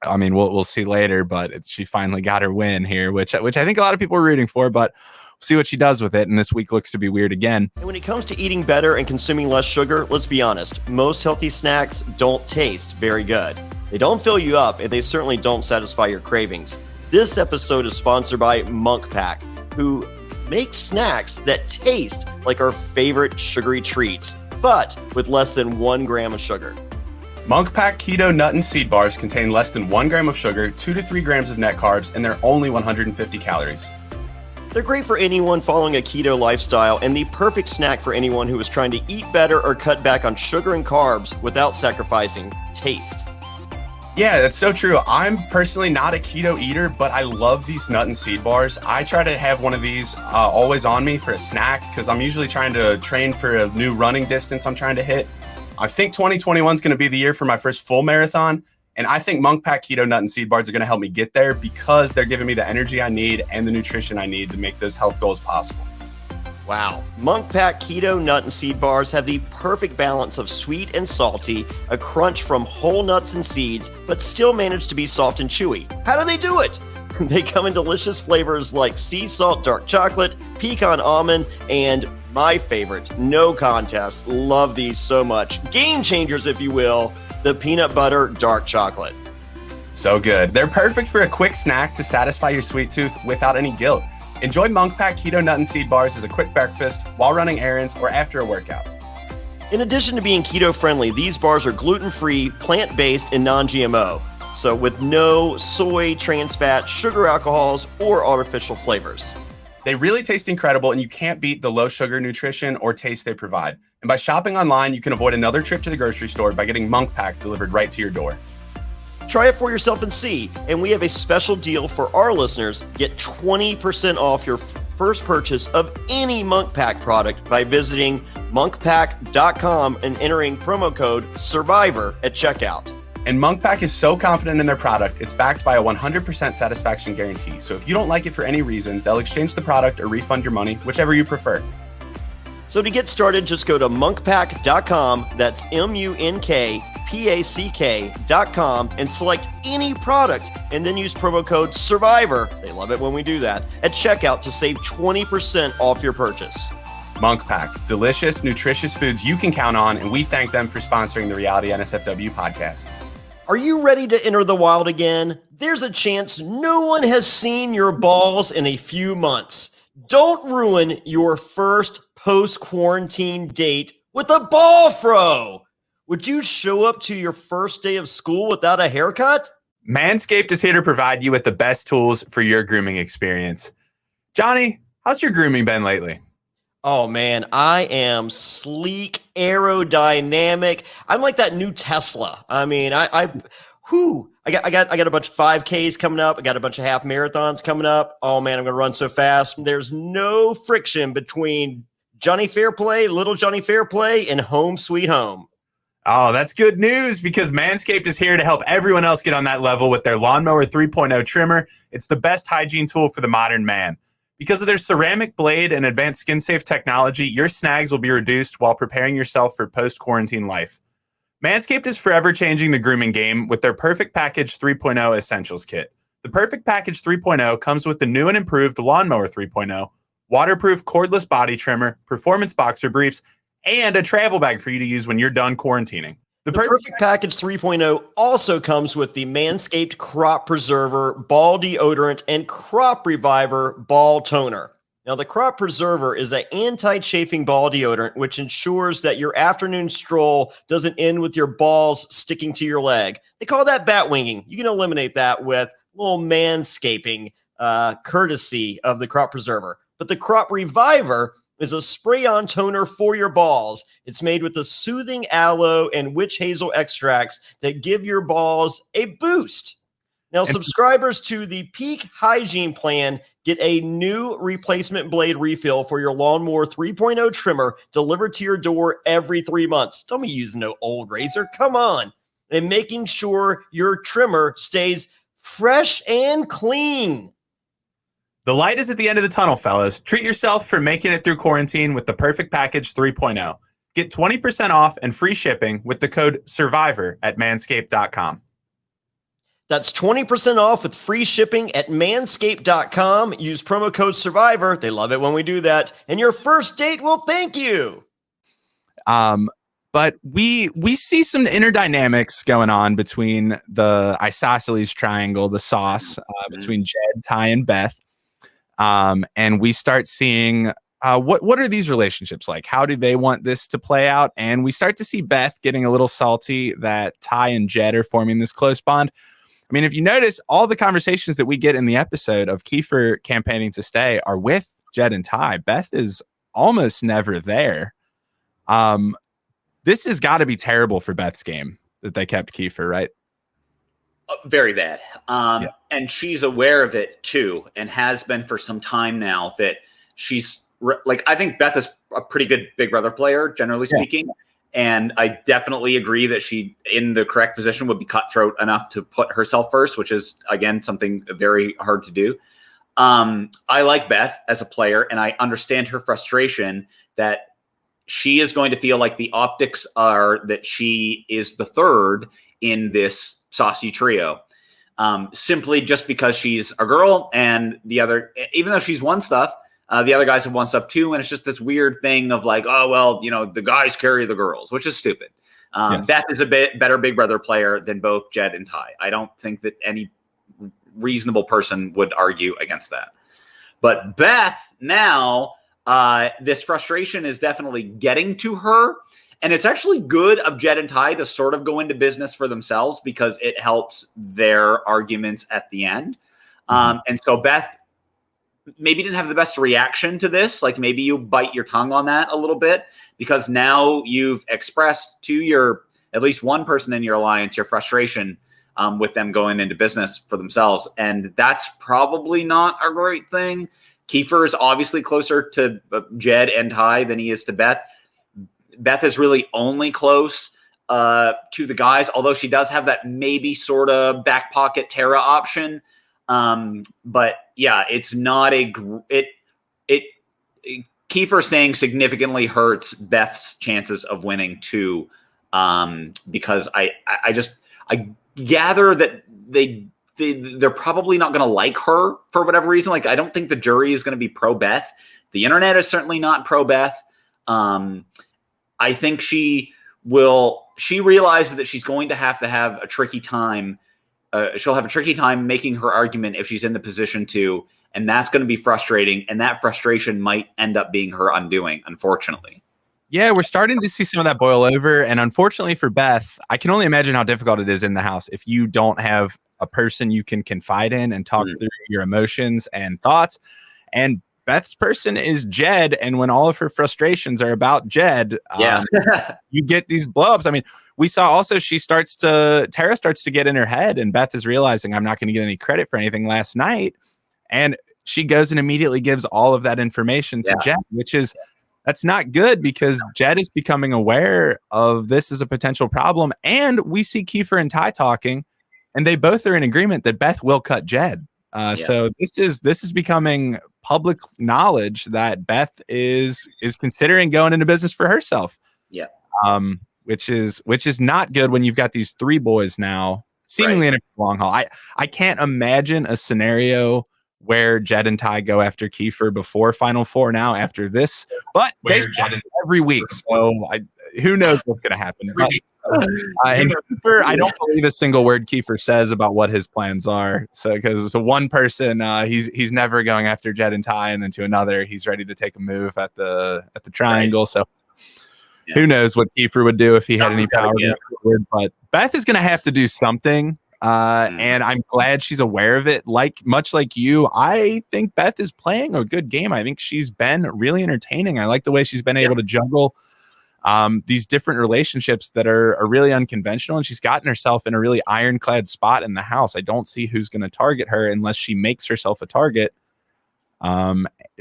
I mean, we'll see later, but she finally got her win here, which I think a lot of people are rooting for, but we'll see what she does with it. And this week looks to be weird again. And when it comes to eating better and consuming less sugar, let's be honest, most healthy snacks don't taste very good. They don't fill you up, and they certainly don't satisfy your cravings. This episode is sponsored by Monk Pack, who makes snacks that taste like our favorite sugary treats, but with less than 1 gram of sugar. Monk Pack Keto Nut and Seed Bars contain less than 1 gram of sugar, 2 to 3 grams of net carbs, and they're only 150 calories. They're great for anyone following a keto lifestyle and the perfect snack for anyone who is trying to eat better or cut back on sugar and carbs without sacrificing taste. Yeah, that's so true. I'm personally not a keto eater, but I love these nut and seed bars. I try to have one of these always on me for a snack because I'm usually trying to train for a new running distance I'm trying to hit. I think 2021 is going to be the year for my first full marathon, And I think Monk Pack Keto Nut and Seed Bars are going to help me get there because they're giving me the energy I need and the nutrition I need to make those health goals possible. Wow. Monk Pack Keto Nut and Seed Bars have the perfect balance of sweet and salty, a crunch from whole nuts and seeds, but still manage to be soft and chewy. How do they do it? They come in delicious flavors like sea salt dark chocolate, pecan almond, and my favorite, no contest, love these so much. Game changers, if you will, the peanut butter dark chocolate. So good. They're perfect for a quick snack to satisfy your sweet tooth without any guilt. Enjoy Monk Pack Keto Nut and Seed Bars as a quick breakfast while running errands or after a workout. In addition to being keto friendly, these bars are gluten-free, plant-based, and non-GMO. So with no soy, trans fat, sugar alcohols, or artificial flavors. They really taste incredible, and you can't beat the low sugar nutrition or taste they provide. And by shopping online, you can avoid another trip to the grocery store by getting Monk Pack delivered right to your door. Try it for yourself and see. And we have a special deal for our listeners. Get 20% off your first purchase of any Monk Pack product by visiting monkpack.com and entering promo code SURVIVOR at checkout. And Monk Pack is so confident in their product, it's backed by a 100% satisfaction guarantee. So if you don't like it for any reason, they'll exchange the product or refund your money, whichever you prefer. So to get started, just go to monkpack.com, that's monkpack.com, and select any product, and then use promo code SURVIVOR, they love it when we do that, at checkout to save 20% off your purchase. Monk Pack, delicious, nutritious foods you can count on, and we thank them for sponsoring the Reality NSFW podcast. Are you ready to enter the wild again? There's a chance no one has seen your balls in a few months. Don't ruin your first post-quarantine date with a ball fro. Would you show up to your first day of school without a haircut? Manscaped is here to provide you with the best tools for your grooming experience. Johnny, how's your grooming been lately? Oh man, I am sleek, aerodynamic. I'm like that new Tesla. I mean, I got a bunch of 5Ks coming up. I got a bunch of half marathons coming up. Oh man, I'm gonna run so fast. There's no friction between Johnny Fairplay, little Johnny Fairplay, and home sweet home. Oh, that's good news because Manscaped is here to help everyone else get on that level with their Lawnmower 3.0 trimmer. It's the best hygiene tool for the modern man. Because of their ceramic blade and advanced skin-safe technology, your snags will be reduced while preparing yourself for post-quarantine life. Manscaped is forever changing the grooming game with their Perfect Package 3.0 Essentials Kit. The Perfect Package 3.0 comes with the new and improved Lawnmower 3.0, waterproof cordless body trimmer, performance boxer briefs, and a travel bag for you to use when you're done quarantining. The Perfect Package 3.0 also comes with the Manscaped Crop Preserver Ball Deodorant and Crop Reviver Ball Toner. Now, the Crop Preserver is an anti-chafing ball deodorant, which ensures that your afternoon stroll doesn't end with your balls sticking to your leg. They call that bat winging. You can eliminate that with a little manscaping, courtesy of the Crop Preserver. But the Crop Reviver is a spray-on toner for your balls. It's made with the soothing aloe and witch hazel extracts that give your balls a boost. Now, subscribers to the Peak Hygiene Plan get a new replacement blade refill for your Lawnmower 3.0 trimmer delivered to your door every 3 months. Don't be using no old razor. Come on. And making sure your trimmer stays fresh and clean. The light is at the end of the tunnel, fellas. Treat yourself for making it through quarantine with the Perfect Package 3.0. Get 20% off and free shipping with the code SURVIVOR at manscaped.com. That's 20% off with free shipping at manscaped.com. Use promo code SURVIVOR. They love it when we do that. And your first date will thank you. But we see some inner dynamics going on between the isosceles triangle, the sauce, between Jed, Ty, and Beth. And we start seeing what are these relationships like? How do they want this to play out? And we start to see Beth getting a little salty that Ty and Jed are forming this close bond. I mean, if you notice, all the conversations that we get in the episode of Kiefer campaigning to stay are with Jed and Ty. Beth is almost never there. This has got to be terrible for Beth's game that they kept Kiefer, right? Very bad. And she's aware of it too, and has been for some time now. That she's like, I think Beth is a pretty good Big Brother player, generally speaking. And I definitely agree that she, in the correct position, would be cutthroat enough to put herself first, which is, again, something very hard to do. I like Beth as a player, and I understand her frustration that she is going to feel like the optics are that she is the third in this saucy trio. Simply just because she's a girl, and the other, even though she's won stuff, the other guys have won stuff too. And it's just this weird thing of like, oh, well, the guys carry the girls, which is stupid. Yes. Beth is a bit better Big Brother player than both Jed and Ty. I don't think that any reasonable person would argue against that. But Beth now, this frustration is definitely getting to her. And it's actually good of Jed and Ty to sort of go into business for themselves because it helps their arguments at the end. And so Beth maybe didn't have the best reaction to this. Like maybe you bite your tongue on that a little bit because now you've expressed to at least one person in your alliance, your frustration with them going into business for themselves. And that's probably not a great thing. Kiefer is obviously closer to Jed and Ty than he is to Beth. Beth is really only close to the guys, although she does have that maybe sort of back pocket Tara option. But yeah, it's not Kiefer staying significantly hurts Beth's chances of winning too. Because I gather that they're probably not going to like her for whatever reason. Like, I don't think the jury is going to be pro Beth. The internet is certainly not pro Beth. I think she realizes that she's going to have a tricky time. She'll have a tricky time making her argument if she's in the position to, and that's going to be frustrating. And that frustration might end up being her undoing, unfortunately. Yeah, we're starting to see some of that boil over. And unfortunately for Beth, I can only imagine how difficult it is in the house if you don't have a person you can confide in and talk through your emotions and thoughts. And Beth's person is Jed, and when all of her frustrations are about Jed, you get these blow-ups. I mean, we saw also Tara starts to get in her head, and Beth is realizing I'm not going to get any credit for anything last night, and she goes and immediately gives all of that information to Jed, that's not good because Jed is becoming aware of this as a potential problem, and we see Kiefer and Ty talking, and they both are in agreement that Beth will cut Jed. So this is becoming public knowledge that Beth is considering going into business for herself. Yeah. Which is not good when you've got these three boys now seemingly in a long haul. I can't imagine a scenario where Jed and Ty go after Kiefer before Final Four now after this, but they every week. So who knows what's going to happen. And Kiefer, I don't believe a single word Kiefer says about what his plans are. So because to one person, he's never going after Jed and Ty, and then to another, he's ready to take a move at the triangle. So who knows what Kiefer would do if he had any power. But Beth is going to have to do something. And I'm glad she's aware of it. Much like you, I think Beth is playing a good game. I think she's been really entertaining. I like the way she's been able to juggle these different relationships that are really unconventional, and she's gotten herself in a really ironclad spot in the house. I don't see who's going to target her unless she makes herself a target.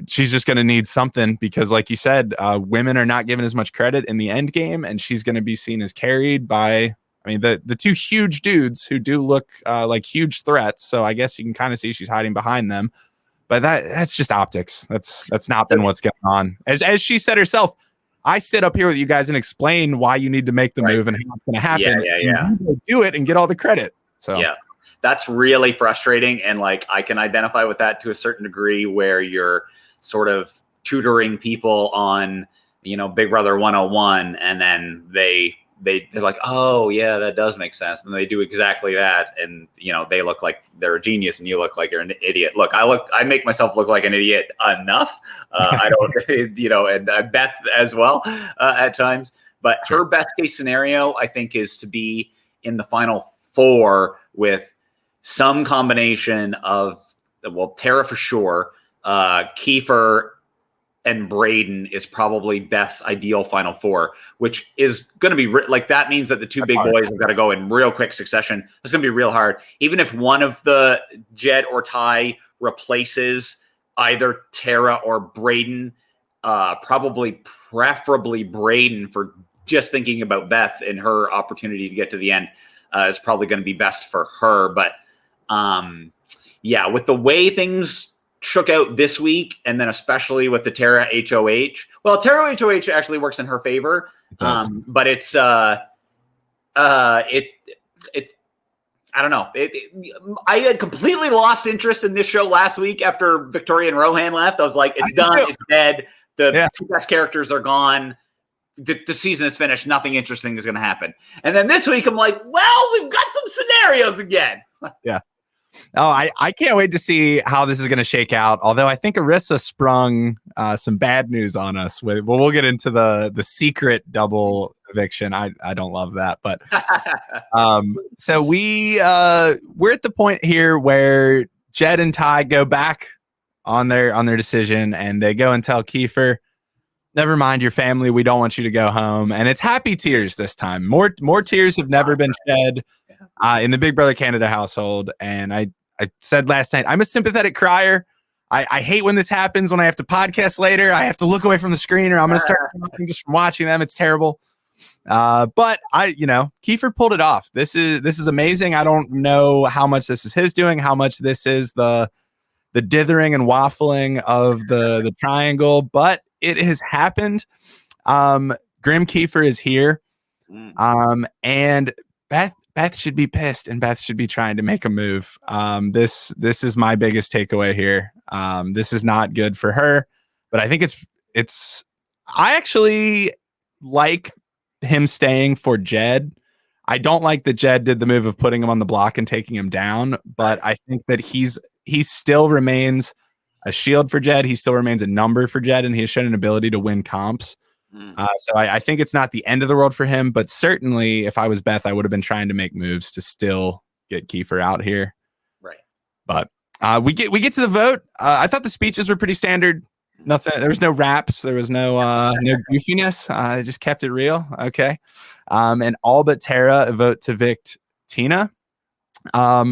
She's just going to need something because, like you said, women are not given as much credit in the end game, and she's going to be seen as carried by, the two huge dudes who do look like huge threats. So I guess you can kind of see she's hiding behind them, but that's just optics. That's not been what's going on. As she said herself, I sit up here with you guys and explain why you need to make the move and how it's going to happen. You do it and get all the credit. So that's really frustrating. And I can identify with that to a certain degree where you're sort of tutoring people on, Big Brother 101. And then they're like, oh yeah, that does make sense. And they do exactly that. And, they look like they're a genius and you look like you're an idiot. Look, I make myself look like an idiot enough. I don't, and Beth as well at times, but her best case scenario, I think, is to be in the Final Four with some combination of, Tara for sure, Kiefer and Braden is probably Beth's ideal Final Four, which is going to be that means that the two big boys have got to go in real quick succession. It's going to be real hard. Even if one of the Jed or Ty replaces either Tara or Braden, preferably Braden for just thinking about Beth and her opportunity to get to the end is probably going to be best for her. But with the way things shook out this week, and then especially with the Tara HOH. Well, Tara HOH actually works in her favor, but it's I don't know. I had completely lost interest in this show last week after Victoria and Rohan left. I was like, it's done. It's dead. The two best characters are gone. The season is finished. Nothing interesting is going to happen. And then this week, I'm like, well, we've got some scenarios again. Yeah. Oh, I can't wait to see how this is going to shake out. Although I think Arissa sprung some bad news on us. We'll get into the secret double eviction. I don't love that, but so we're at the point here where Jed and Ty go back on their decision, and they go and tell Kiefer, never mind your family, we don't want you to go home. And it's happy tears this time. More tears have never been shed in the Big Brother Canada household. And I said last night, I'm a sympathetic crier. I hate when this happens, when I have to podcast later. I have to look away from the screen, or I'm going to start just from watching them. It's terrible. But Kiefer pulled it off. This is amazing. I don't know how much this is his doing, how much this is the dithering and waffling of the triangle, but it has happened. Grim Kiefer is here. And Beth should be pissed, and Beth should be trying to make a move. This is my biggest takeaway here. This is not good for her, but I think I actually like him staying for Jed. I don't like that Jed did the move of putting him on the block and taking him down, but I think that he still remains a shield for Jed. He still remains a number for Jed, and he has shown an ability to win comps. So I think it's not the end of the world for him, but certainly if I was Beth, I would have been trying to make moves to still get Kiefer out here. Right. But we get to the vote. I thought the speeches were pretty standard. Nothing. There was no raps. There was no goofiness. I just kept it real. Okay. And all but Tara vote to evict Tina. All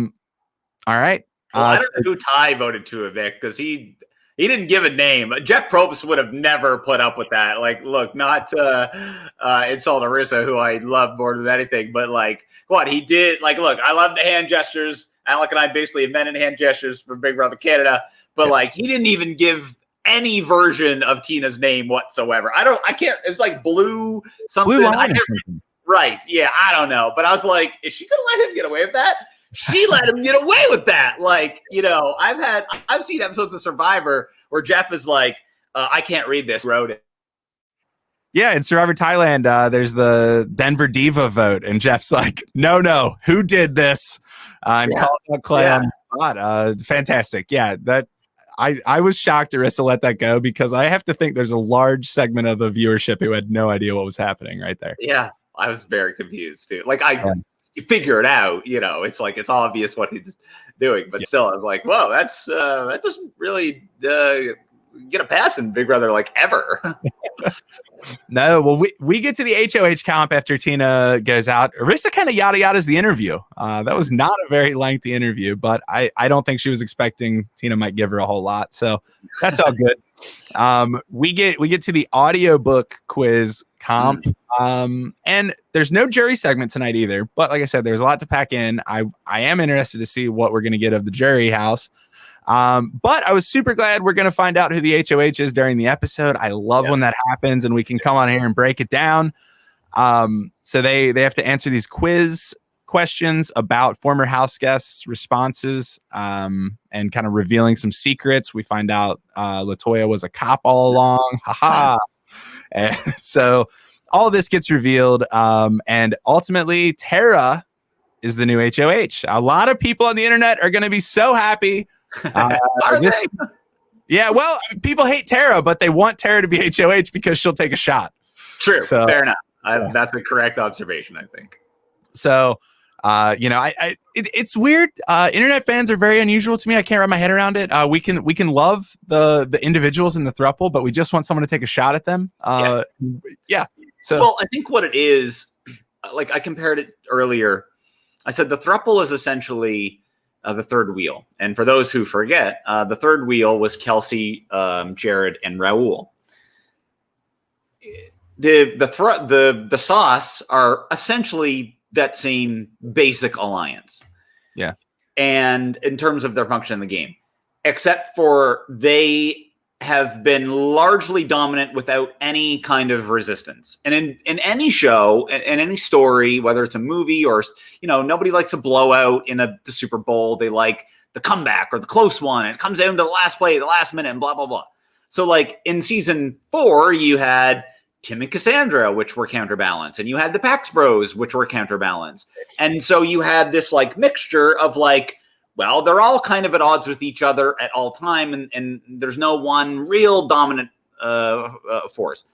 right. Well, I don't know who Ty voted to evict, because he didn't give a name. Jeff Probst would have never put up with that. Like, look, not insult Arissa, who I love more than anything, but like what he did. Like, look, I love the hand gestures. Alec and I basically invented hand gestures for Big Brother Canada, but like he didn't even give any version of Tina's name whatsoever. I can't. It's like blue something. Right? Yeah, I don't know, but I was like, is she gonna let him get away with that? She let him get away with that. Like, I've seen episodes of Survivor where Jeff is like, I can't read this. Wrote it. Yeah, in Survivor Thailand, there's the Denver Diva vote, and Jeff's like, no, who did this? And calls out Clay on the spot. Fantastic. Yeah, that I was shocked Arissa let that go, because I have to think there's a large segment of the viewership who had no idea what was happening right there. Yeah, I was very confused too. Like you figure it out, it's like it's obvious what he's doing, but still, I was like, whoa, that doesn't really get a pass in Big Brother like ever. No, well, we get to the HOH comp after Tina goes out. Arissa kind of yada yada's the interview. That was not a very lengthy interview, but I don't think she was expecting Tina might give her a whole lot, so that's all good. We get to the audiobook quiz comp, and there's no jury segment tonight either, but like I said, there's a lot to pack in. I am interested to see what we're going to get of the jury house. But I was super glad we're going to find out who the HOH is during the episode. I love when that happens and we can come on here and break it down. So they have to answer these quiz questions about former house guests' responses, and kind of revealing some secrets. We find out LaToya was a cop all along. Haha. And so all of this gets revealed. And ultimately, Tara is the new HOH. A lot of people on the internet are going to be so happy. Are they? Yeah, well, people hate Tara, but they want Tara to be HOH because she'll take a shot. True. So, fair enough. That's a correct observation, I think. So, it's weird. Internet fans are very unusual to me. I can't wrap my head around it. We can love the individuals in the throuple, but we just want someone to take a shot at them. Yeah. So, well, I think what it is, like I compared it earlier. I said the throuple is essentially the third wheel. And for those who forget, the third wheel was Kelsey, Jared, and Raul. the sauce are essentially that same basic alliance. Yeah. And in terms of their function in the game, except for they have been largely dominant without any kind of resistance. And in any show, in any story, whether it's a movie or, nobody likes a blowout in the Super Bowl. They like the comeback or the close one. And it comes down to the last play, the last minute, and blah, blah, blah. So like in season 4, you had Tim and Cassandra, which were counterbalance, and you had the Pax Bros, which were counterbalance. And so you had this like mixture of like, well, they're all kind of at odds with each other at all time, and there's no one real dominant force.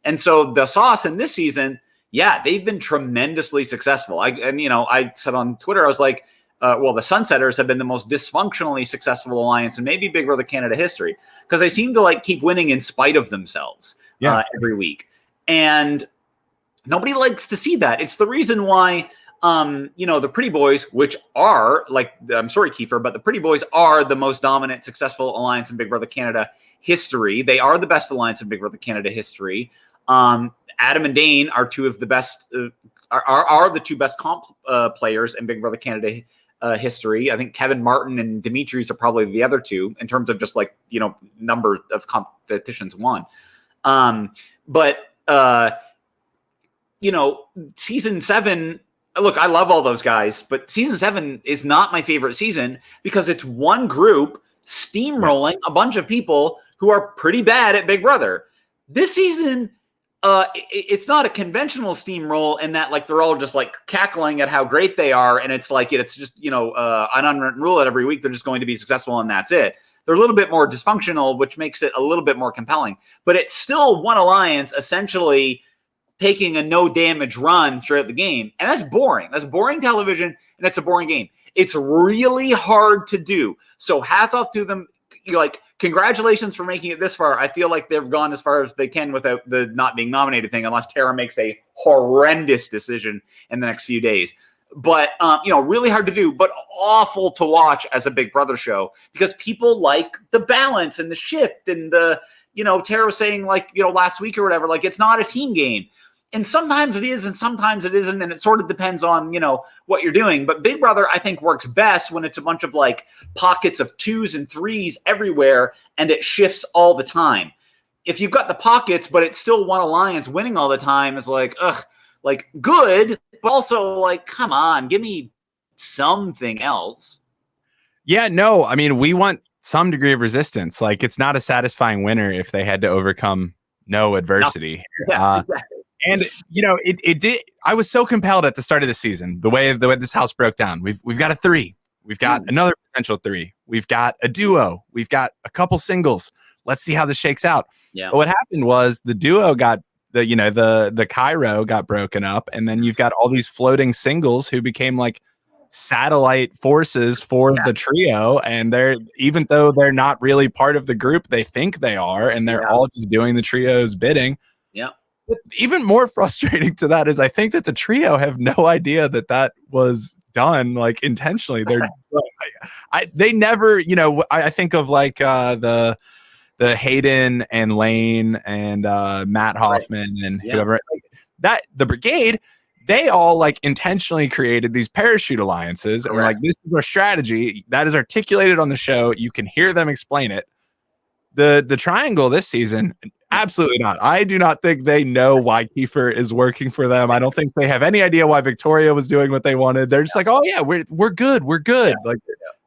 And so the sauce in this season, yeah, they've been tremendously successful. I said on Twitter, I was like, the Sunsetters have been the most dysfunctionally successful alliance in maybe Big Brother Canada history, because they seem to like keep winning in spite of themselves every week. And nobody likes to see that. It's the reason why, the Pretty Boys, which are like, I'm sorry, Kiefer, but the Pretty Boys are the most dominant, successful alliance in Big Brother Canada history. They are the best alliance in Big Brother Canada history. Adam and Dane are two of the best, are the two best comp players in Big Brother Canada history. I think Kevin Martin and Dimitris are probably the other two in terms of just like, number of competitions won. Season 7, look, I love all those guys, but season 7 is not my favorite season because it's one group steamrolling a bunch of people who are pretty bad at Big Brother. This season, it's not a conventional steamroll in that like they're all just like cackling at how great they are, and it's like it's just an unwritten rule that every week they're just going to be successful and that's it. They're a little bit more dysfunctional, which makes it a little bit more compelling. But it's still one alliance essentially taking a no damage run throughout the game. And that's boring. That's boring television, and it's a boring game. It's really hard to do. So hats off to them. Congratulations for making it this far. I feel like they've gone as far as they can without the not being nominated thing, unless Tara makes a horrendous decision in the next few days. But, really hard to do, but awful to watch as a Big Brother show because people like the balance and the shift and the, Tara was saying last week or whatever, like it's not a team game. And sometimes it is and sometimes it isn't. And it sort of depends on, what you're doing. But Big Brother, I think, works best when it's a bunch of like pockets of 2s and 3s everywhere and it shifts all the time. If you've got the pockets, but it's still one alliance winning all the time, is like, ugh. Like good, but also like, come on, give me something else. Yeah, no, I mean, we want some degree of resistance. Like it's not a satisfying winner if they had to overcome no adversity. No. Yeah, exactly. And it did. I was so compelled at the start of the season, the way this house broke down. We've got a 3, we've got another potential 3, we've got a duo, we've got a couple singles. Let's see how this shakes out. Yeah. But what happened was the duo got. The Cairo got broken up, and then you've got all these floating singles who became like satellite forces for the trio, and even though they're not really part of the group, they think they are, and they're all just doing the trio's bidding. Yeah. But even more frustrating to that is I think that the trio have no idea that was done like intentionally. They never, I think of like the Hayden and Lane and Matt Hoffman and whoever that the brigade, they all like intentionally created these parachute alliances and were like, this is our strategy that is articulated on the show. You can hear them explain it. The triangle this season, absolutely not. I do not think they know why Kiefer is working for them. I don't think they have any idea why Victoria was doing what they wanted. They're just like, oh yeah, we're good. Yeah. Like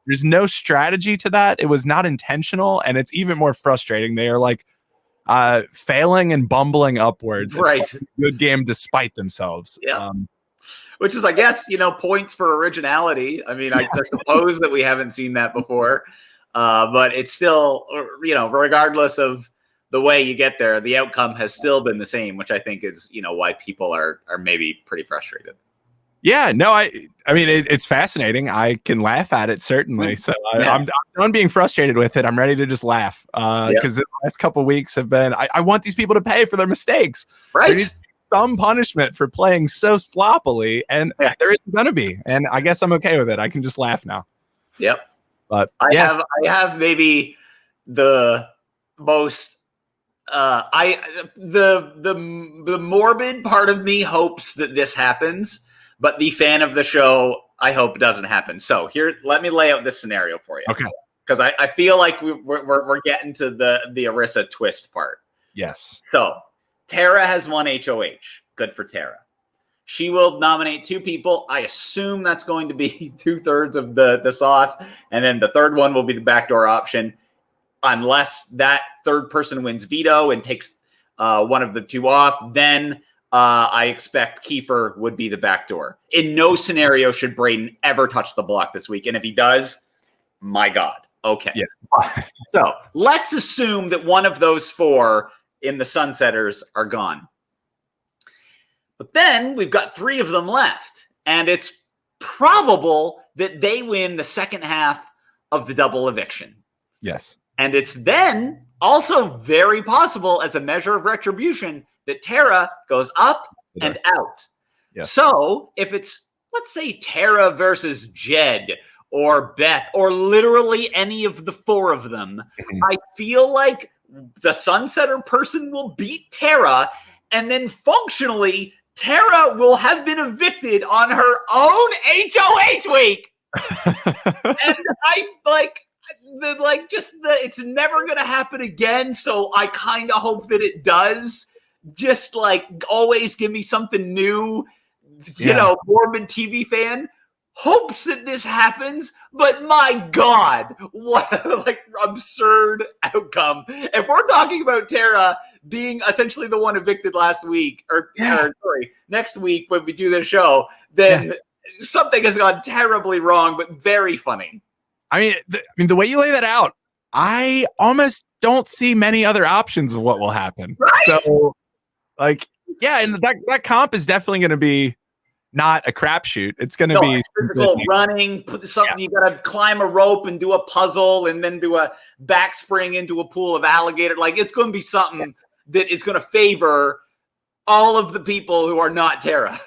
there's no strategy to that. It was not intentional, and it's even more frustrating. They are like failing and bumbling upwards. Right. Good game despite themselves. Yeah. Which is, I guess, points for originality. I mean, I suppose that we haven't seen that before, but it's still, regardless of the way you get there, the outcome has still been the same, which I think is, why people are maybe pretty frustrated. Yeah, no, I mean, it's fascinating. I can laugh at it, certainly. So I'm done being frustrated with it. I'm ready to just laugh because the last couple of weeks have been, I want these people to pay for their mistakes. Right. There needs to be some punishment for playing so sloppily, and there isn't going to be. And I guess I'm okay with it. I can just laugh now. Yep. But I have maybe the most The morbid part of me hopes that this happens, but the fan of the show, I hope it doesn't happen. So here, let me lay out this scenario for you. Okay. Because I feel like we're getting to the Arissa twist part. Yes. So Tara has won HOH. Good for Tara. She will nominate 2 people. I assume that's going to be 2/3 of the sauce. And then the third one will be the backdoor option. Unless that third person wins veto and takes one of the 2 off, then I expect Kiefer would be the backdoor. In no scenario should Braden ever touch the block this week. And if he does, my God. Okay. Yeah. So let's assume that one of those 4 in the Sunsetters are gone. But then we've got 3 of them left. And it's probable that they win the second half of the double eviction. Yes. And it's then also very possible, as a measure of retribution, that Tara goes up and out. Yes. So if it's, let's say, Tara versus Jed or Beth or literally any of the 4 of them, I feel like the Sunsetter person will beat Tara, and then functionally Tara will have been evicted on her own HOH week. And I it's never going to happen again. So I kind of hope that it does. Just like always give me something new, morbid TV fan hopes that this happens, but my God, what absurd outcome. If we're talking about Tara being essentially the one evicted last week, next week when we do this show, then something has gone terribly wrong, but very funny. I mean, the way you lay that out, I almost don't see many other options of what will happen. Right? So, and that comp is definitely going to be not a crapshoot. It's going to be physical running. Something you got to climb a rope and do a puzzle, and then do a back spring into a pool of alligator. It's going to be something that is going to favor all of the people who are not Tara.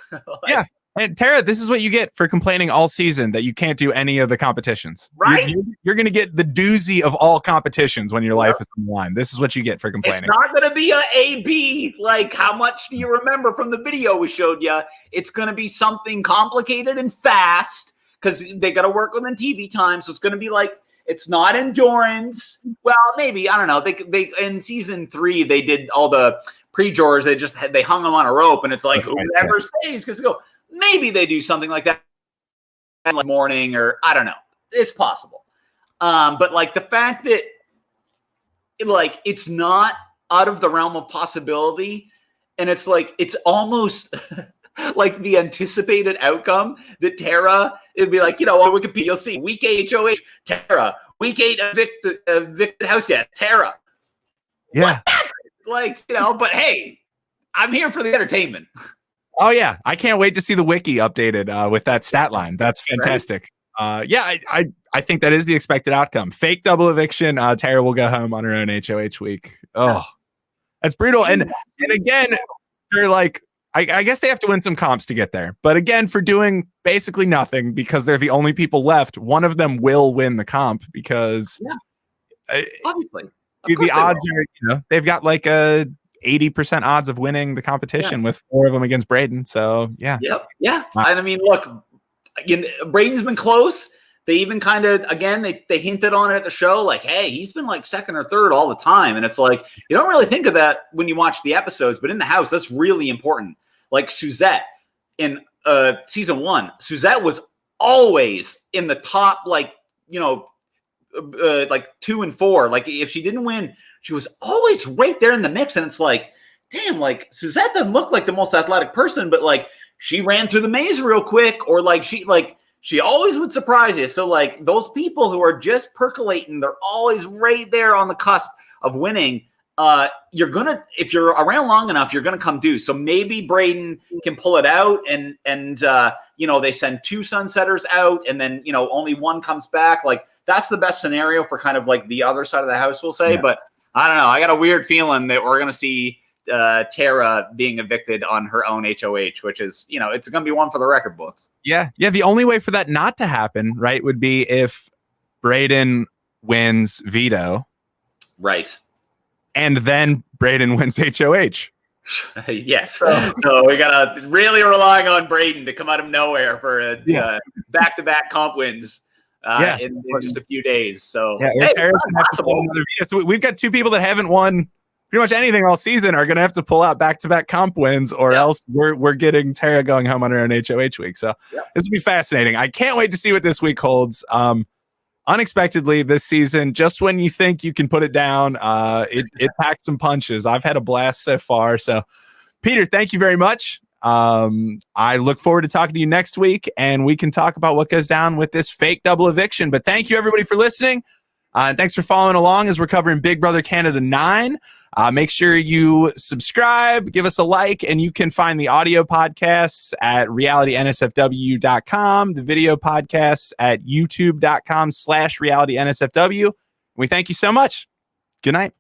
And Tara, this is what you get for complaining all season that you can't do any of the competitions. Right? You're going to get the doozy of all competitions when your life is on the line. This is what you get for complaining. It's not going to be a B. How much do you remember from the video we showed you? It's going to be something complicated and fast because they got to work within TV time. So it's going to be it's not endurance. Well, maybe, I don't know. They in season 3 they did all the pre-jurors. They hung them on a rope, and it's whoever stays because go. Maybe they do something like that in the morning, or I don't know. It's possible. But the fact that it's not out of the realm of possibility, and it's almost like the anticipated outcome that Tara, it'd be on Wikipedia, you'll see week 8 HOH, Tara, week 8 evicted house guest, Tara. Yeah. But hey, I'm here for the entertainment. Oh yeah, I can't wait to see the wiki updated with that stat line. That's fantastic. Right? I think that is the expected outcome. Fake double eviction. Tara will go home on her own HOH week. Oh, that's brutal. And again, they're I guess they have to win some comps to get there. But again, for doing basically nothing because they're the only people left, one of them will win the comp because obviously the odds are they've got a 80% odds of winning the competition with 4 of them against Braden. So yeah. And I mean, look, Braden's been close. They even kind of, again, they hinted on it at the show, hey, he's been second or third all the time. And it's you don't really think of that when you watch the episodes, but in the house, that's really important. Suzette in season 1, Suzette was always in the top, 2 and 4. If she didn't win, she was always right there in the mix. And it's damn, Suzette doesn't look like the most athletic person, but she ran through the maze real quick, or she always would surprise you. So those people who are just percolating, they're always right there on the cusp of winning. If you're around long enough, you're gonna come due. So maybe Braden can pull it out, and they send 2 Sunsetters out, and then only one comes back. That's the best scenario for kind of the other side of the house, we'll say. Yeah. But I don't know. I got a weird feeling that we're gonna see Tara being evicted on her own HOH, which is it's gonna be one for the record books. Yeah. The only way for that not to happen, right, would be if Braden wins veto, right. And then Braden wins HOH. Yes. So we got to really relying on Braden to come out of nowhere for back-to-back comp wins in just a few days. So, so we've got two people that haven't won pretty much anything all season are going to have to pull out back-to-back comp wins, or else we're getting Tara going home on her own HOH week. So this will be fascinating. I can't wait to see what this week holds. Unexpectedly this season, just when you think you can put it down, it packed some punches. I've had a blast so far. So, Peter, thank you very much. I look forward to talking to you next week, and we can talk about what goes down with this fake double eviction. But thank you, everybody, for listening. Thanks for following along as we're covering Big Brother Canada 9. Make sure you subscribe, give us a like, and you can find the audio podcasts at realitynsfw.com, the video podcasts at youtube.com/realitynsfw. We thank you so much. Good night.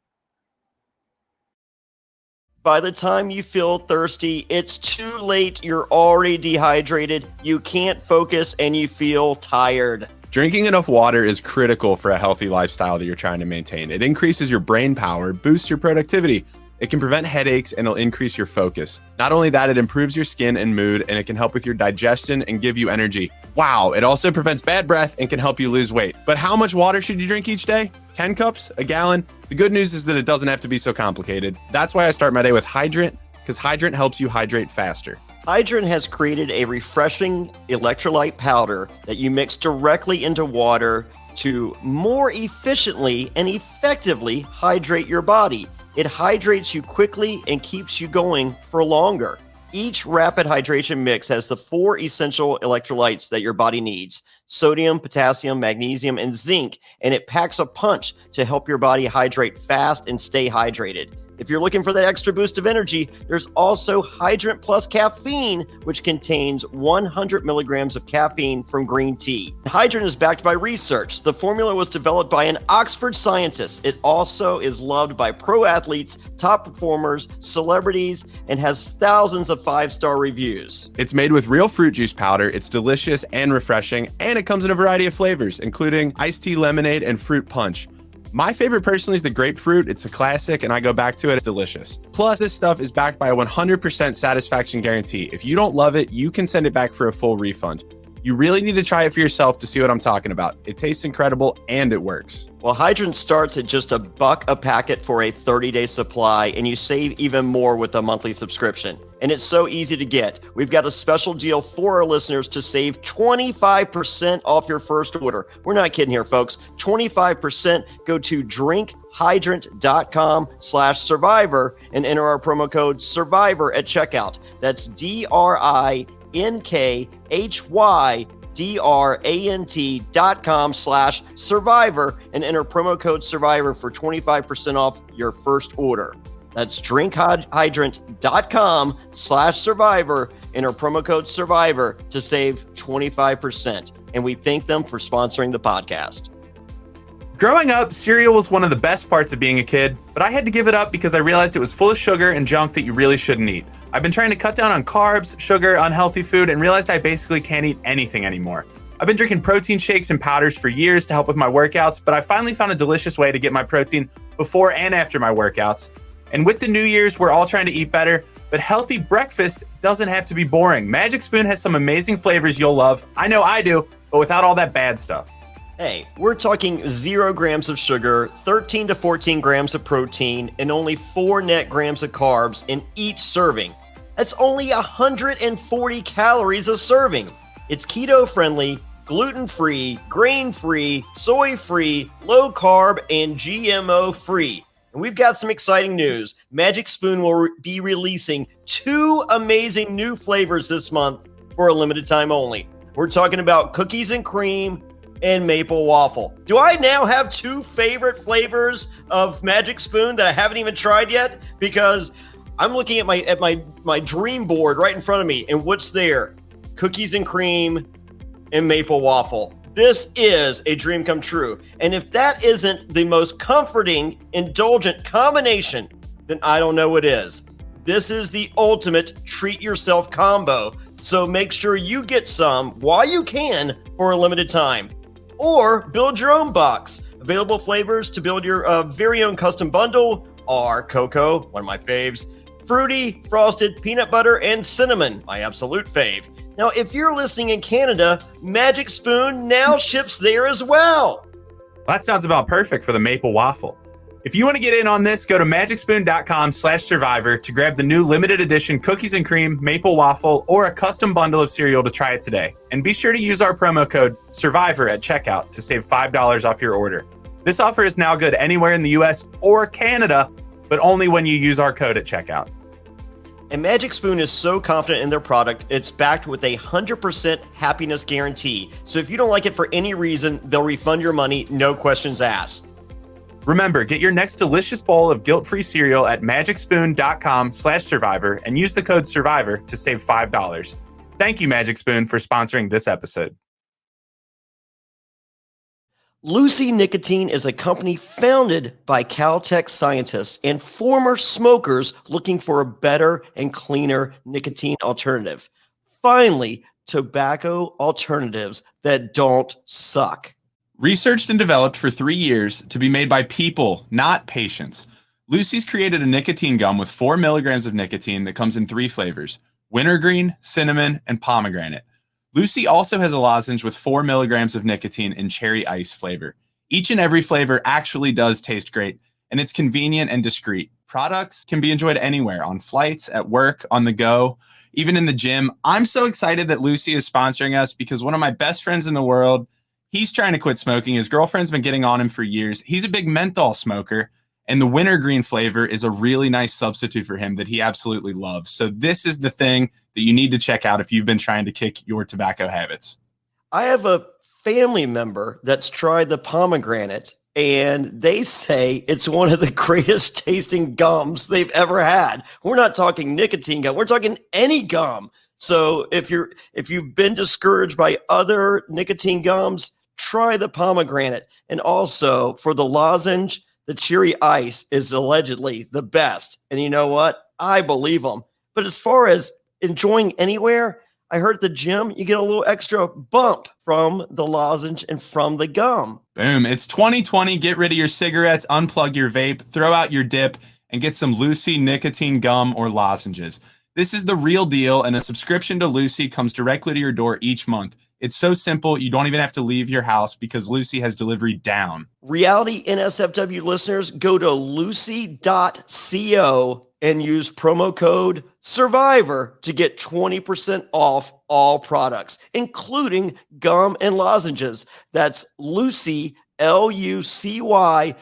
By the time you feel thirsty, it's too late. You're already dehydrated. You can't focus and you feel tired. Drinking enough water is critical for a healthy lifestyle that you're trying to maintain. It increases your brain power, boosts your productivity. It can prevent headaches, and it'll increase your focus. Not only that, it improves your skin and mood, and it can help with your digestion and give you energy. Wow, it also prevents bad breath and can help you lose weight. But how much water should you drink each day? 10 cups? A gallon? The good news is that it doesn't have to be so complicated. That's why I start my day with Hydrant, because Hydrant helps you hydrate faster. Hydrant has created a refreshing electrolyte powder that you mix directly into water to more efficiently and effectively hydrate your body. It hydrates you quickly and keeps you going for longer. Each rapid hydration mix has the 4 essential electrolytes that your body needs: sodium, potassium, magnesium, and zinc, and it packs a punch to help your body hydrate fast and stay hydrated. If you're looking for that extra boost of energy, there's also Hydrant Plus Caffeine, which contains 100 milligrams of caffeine from green tea. Hydrant is backed by research. The formula was developed by an Oxford scientist. It also is loved by pro athletes, top performers, celebrities, and has thousands of 5-star reviews. It's made with real fruit juice powder. It's delicious and refreshing, and it comes in a variety of flavors, including iced tea lemonade and fruit punch. My favorite personally is the grapefruit. It's a classic, and I go back to it. It's delicious. Plus, this stuff is backed by a 100% satisfaction guarantee. If you don't love it, you can send it back for a full refund. You really need to try it for yourself to see what I'm talking about. It tastes incredible, and it works. Well, Hydrant starts at just $1 a packet for a 30-day supply, and you save even more with a monthly subscription. And it's so easy to get. We've got a special deal for our listeners to save 25% off your first order. We're not kidding here, folks. 25%. Go to drinkhydrant.com/survivor and enter our promo code SURVIVOR at checkout. That's drinkhydrant.com/survivor and enter promo code SURVIVOR for 25% off your first order. That's drinkhydrant.com/survivor. Enter promo code SURVIVOR to save 25%. And we thank them for sponsoring the podcast. Growing up, cereal was one of the best parts of being a kid, but I had to give it up because I realized it was full of sugar and junk that you really shouldn't eat. I've been trying to cut down on carbs, sugar, unhealthy food, and realized I basically can't eat anything anymore. I've been drinking protein shakes and powders for years to help with my workouts, but I finally found a delicious way to get my protein before and after my workouts. And with the New Year's, we're all trying to eat better, but healthy breakfast doesn't have to be boring. Magic Spoon has some amazing flavors you'll love. I know I do, but without all that bad stuff. Hey, we're talking 0 grams of sugar, 13 to 14 grams of protein, and only 4 net grams of carbs in each serving. That's only 140 calories a serving. It's keto-friendly, gluten-free, grain-free, soy-free, low-carb, and GMO-free. And we've got some exciting news. Magic Spoon will be releasing 2 amazing new flavors this month for a limited time only. We're talking about cookies and cream and maple waffle. Do I now have 2 favorite flavors of Magic Spoon that I haven't even tried yet? Because I'm looking at my dream board right in front of me, and what's there? Cookies and cream and maple waffle. This is a dream come true. And if that isn't the most comforting, indulgent combination, then I don't know what is. This is the ultimate treat yourself combo. So make sure you get some while you can for a limited time. Or build your own box. Available flavors to build your very own custom bundle are cocoa, one of my faves, fruity, frosted, peanut butter, and cinnamon, my absolute fave. Now, if you're listening in Canada, Magic Spoon now ships there as well. That sounds about perfect for the maple waffle. If you want to get in on this, go to magicspoon.com/survivor to grab the new limited edition cookies and cream, maple waffle, or a custom bundle of cereal to try it today. And be sure to use our promo code SURVIVOR at checkout to save $5 off your order. This offer is now good anywhere in the US or Canada, but only when you use our code at checkout. And Magic Spoon is so confident in their product, it's backed with a 100% happiness guarantee. So if you don't like it for any reason, they'll refund your money, no questions asked. Remember, get your next delicious bowl of guilt-free cereal at magicspoon.com/survivor and use the code SURVIVOR to save $5. Thank you, Magic Spoon, for sponsoring this episode. Lucy Nicotine is a company founded by Caltech scientists and former smokers looking for a better and cleaner nicotine alternative. Finally, tobacco alternatives that don't suck. Researched and developed for 3 years to be made by people, not patients, Lucy's created a nicotine gum with 4 milligrams of nicotine that comes in 3 flavors: wintergreen, cinnamon, and pomegranate. Lucy also has a lozenge with 4 milligrams of nicotine in cherry ice flavor. Each and every flavor actually does taste great, and it's convenient and discreet. Products can be enjoyed anywhere, on flights, at work, on the go, even in the gym. I'm so excited that Lucy is sponsoring us because one of my best friends in the world, he's trying to quit smoking. His girlfriend's been getting on him for years. He's a big menthol smoker, and the wintergreen flavor is a really nice substitute for him that he absolutely loves. So this is the thing that you need to check out if you've been trying to kick your tobacco habits. I have a family member that's tried the pomegranate, and they say it's one of the greatest tasting gums they've ever had. We're not talking nicotine gum. We're talking any gum. So if you've been discouraged by other nicotine gums, try the pomegranate. And also for the lozenge, the cherry ice is allegedly the best. And you know what? I believe them. But as far as enjoying anywhere, I heard at the gym, you get a little extra bump from the lozenge and from the gum. Boom. It's 2020. Get rid of your cigarettes, unplug your vape, throw out your dip, and get some Lucy nicotine gum or lozenges. This is the real deal, and a subscription to Lucy comes directly to your door each month. It's so simple, you don't even have to leave your house because Lucy has delivery down. Reality NSFW listeners, go to lucy.co and use promo code SURVIVOR to get 20% off all products, including gum and lozenges. That's Lucy, LUCY.co.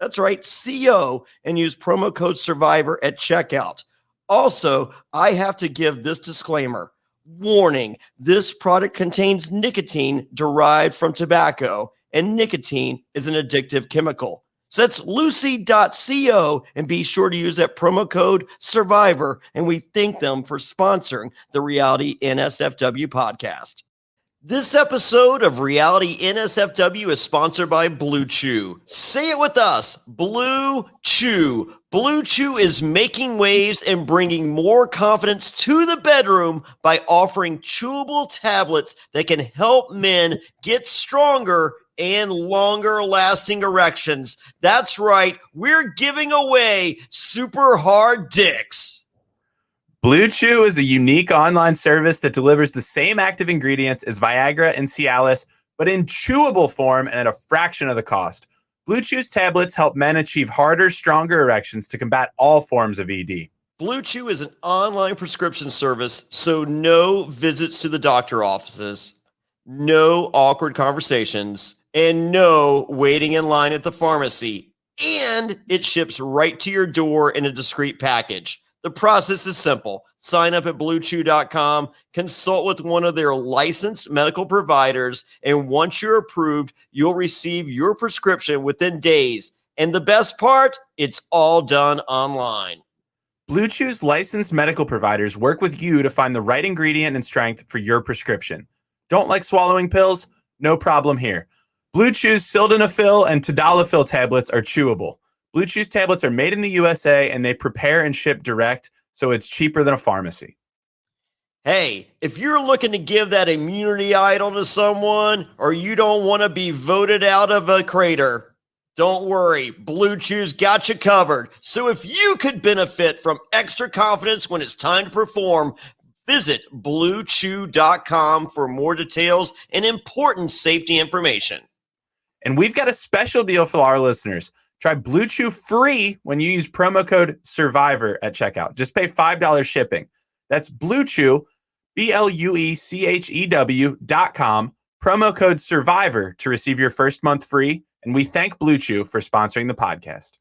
That's right, CO, and use promo code SURVIVOR at checkout. Also, I have to give this disclaimer. Warning, this product contains nicotine derived from tobacco, and nicotine is an addictive chemical. So that's lucy.co, and be sure to use that promo code SURVIVOR, and we thank them for sponsoring the Reality NSFW podcast. This episode of Reality NSFW is sponsored by Blue Chew. Say it with us, Blue Chew. Blue Chew is making waves and bringing more confidence to the bedroom by offering chewable tablets that can help men get stronger and longer lasting erections. That's right, we're giving away super hard dicks. Blue Chew is a unique online service that delivers the same active ingredients as Viagra and Cialis, but in chewable form and at a fraction of the cost. Blue Chew's tablets help men achieve harder, stronger erections to combat all forms of ED. Blue Chew is an online prescription service, so no visits to the doctor offices, no awkward conversations, and no waiting in line at the pharmacy. And it ships right to your door in a discreet package. The process is simple. Sign up at bluechew.com, consult with one of their licensed medical providers, and once you're approved, you'll receive your prescription within days. And the best part, it's all done online. Blue Chew's licensed medical providers work with you to find the right ingredient and strength for your prescription. Don't like swallowing pills? No problem here. Blue Chew's sildenafil and tadalafil tablets are chewable. Blue Chew's tablets are made in the USA, and they prepare and ship direct, so it's cheaper than a pharmacy. Hey, if you're looking to give that immunity idol to someone, or you don't want to be voted out of a crater, Don't worry, Blue Chew's got you covered. So if you could benefit from extra confidence when it's time to perform, visit bluechew.com for more details and important safety information. And we've got a special deal for our listeners. Try Blue Chew free when you use promo code SURVIVOR at checkout. Just pay $5 shipping. That's Blue Chew, BLUECHEW.com, promo code SURVIVOR to receive your first month free. And we thank Blue Chew for sponsoring the podcast.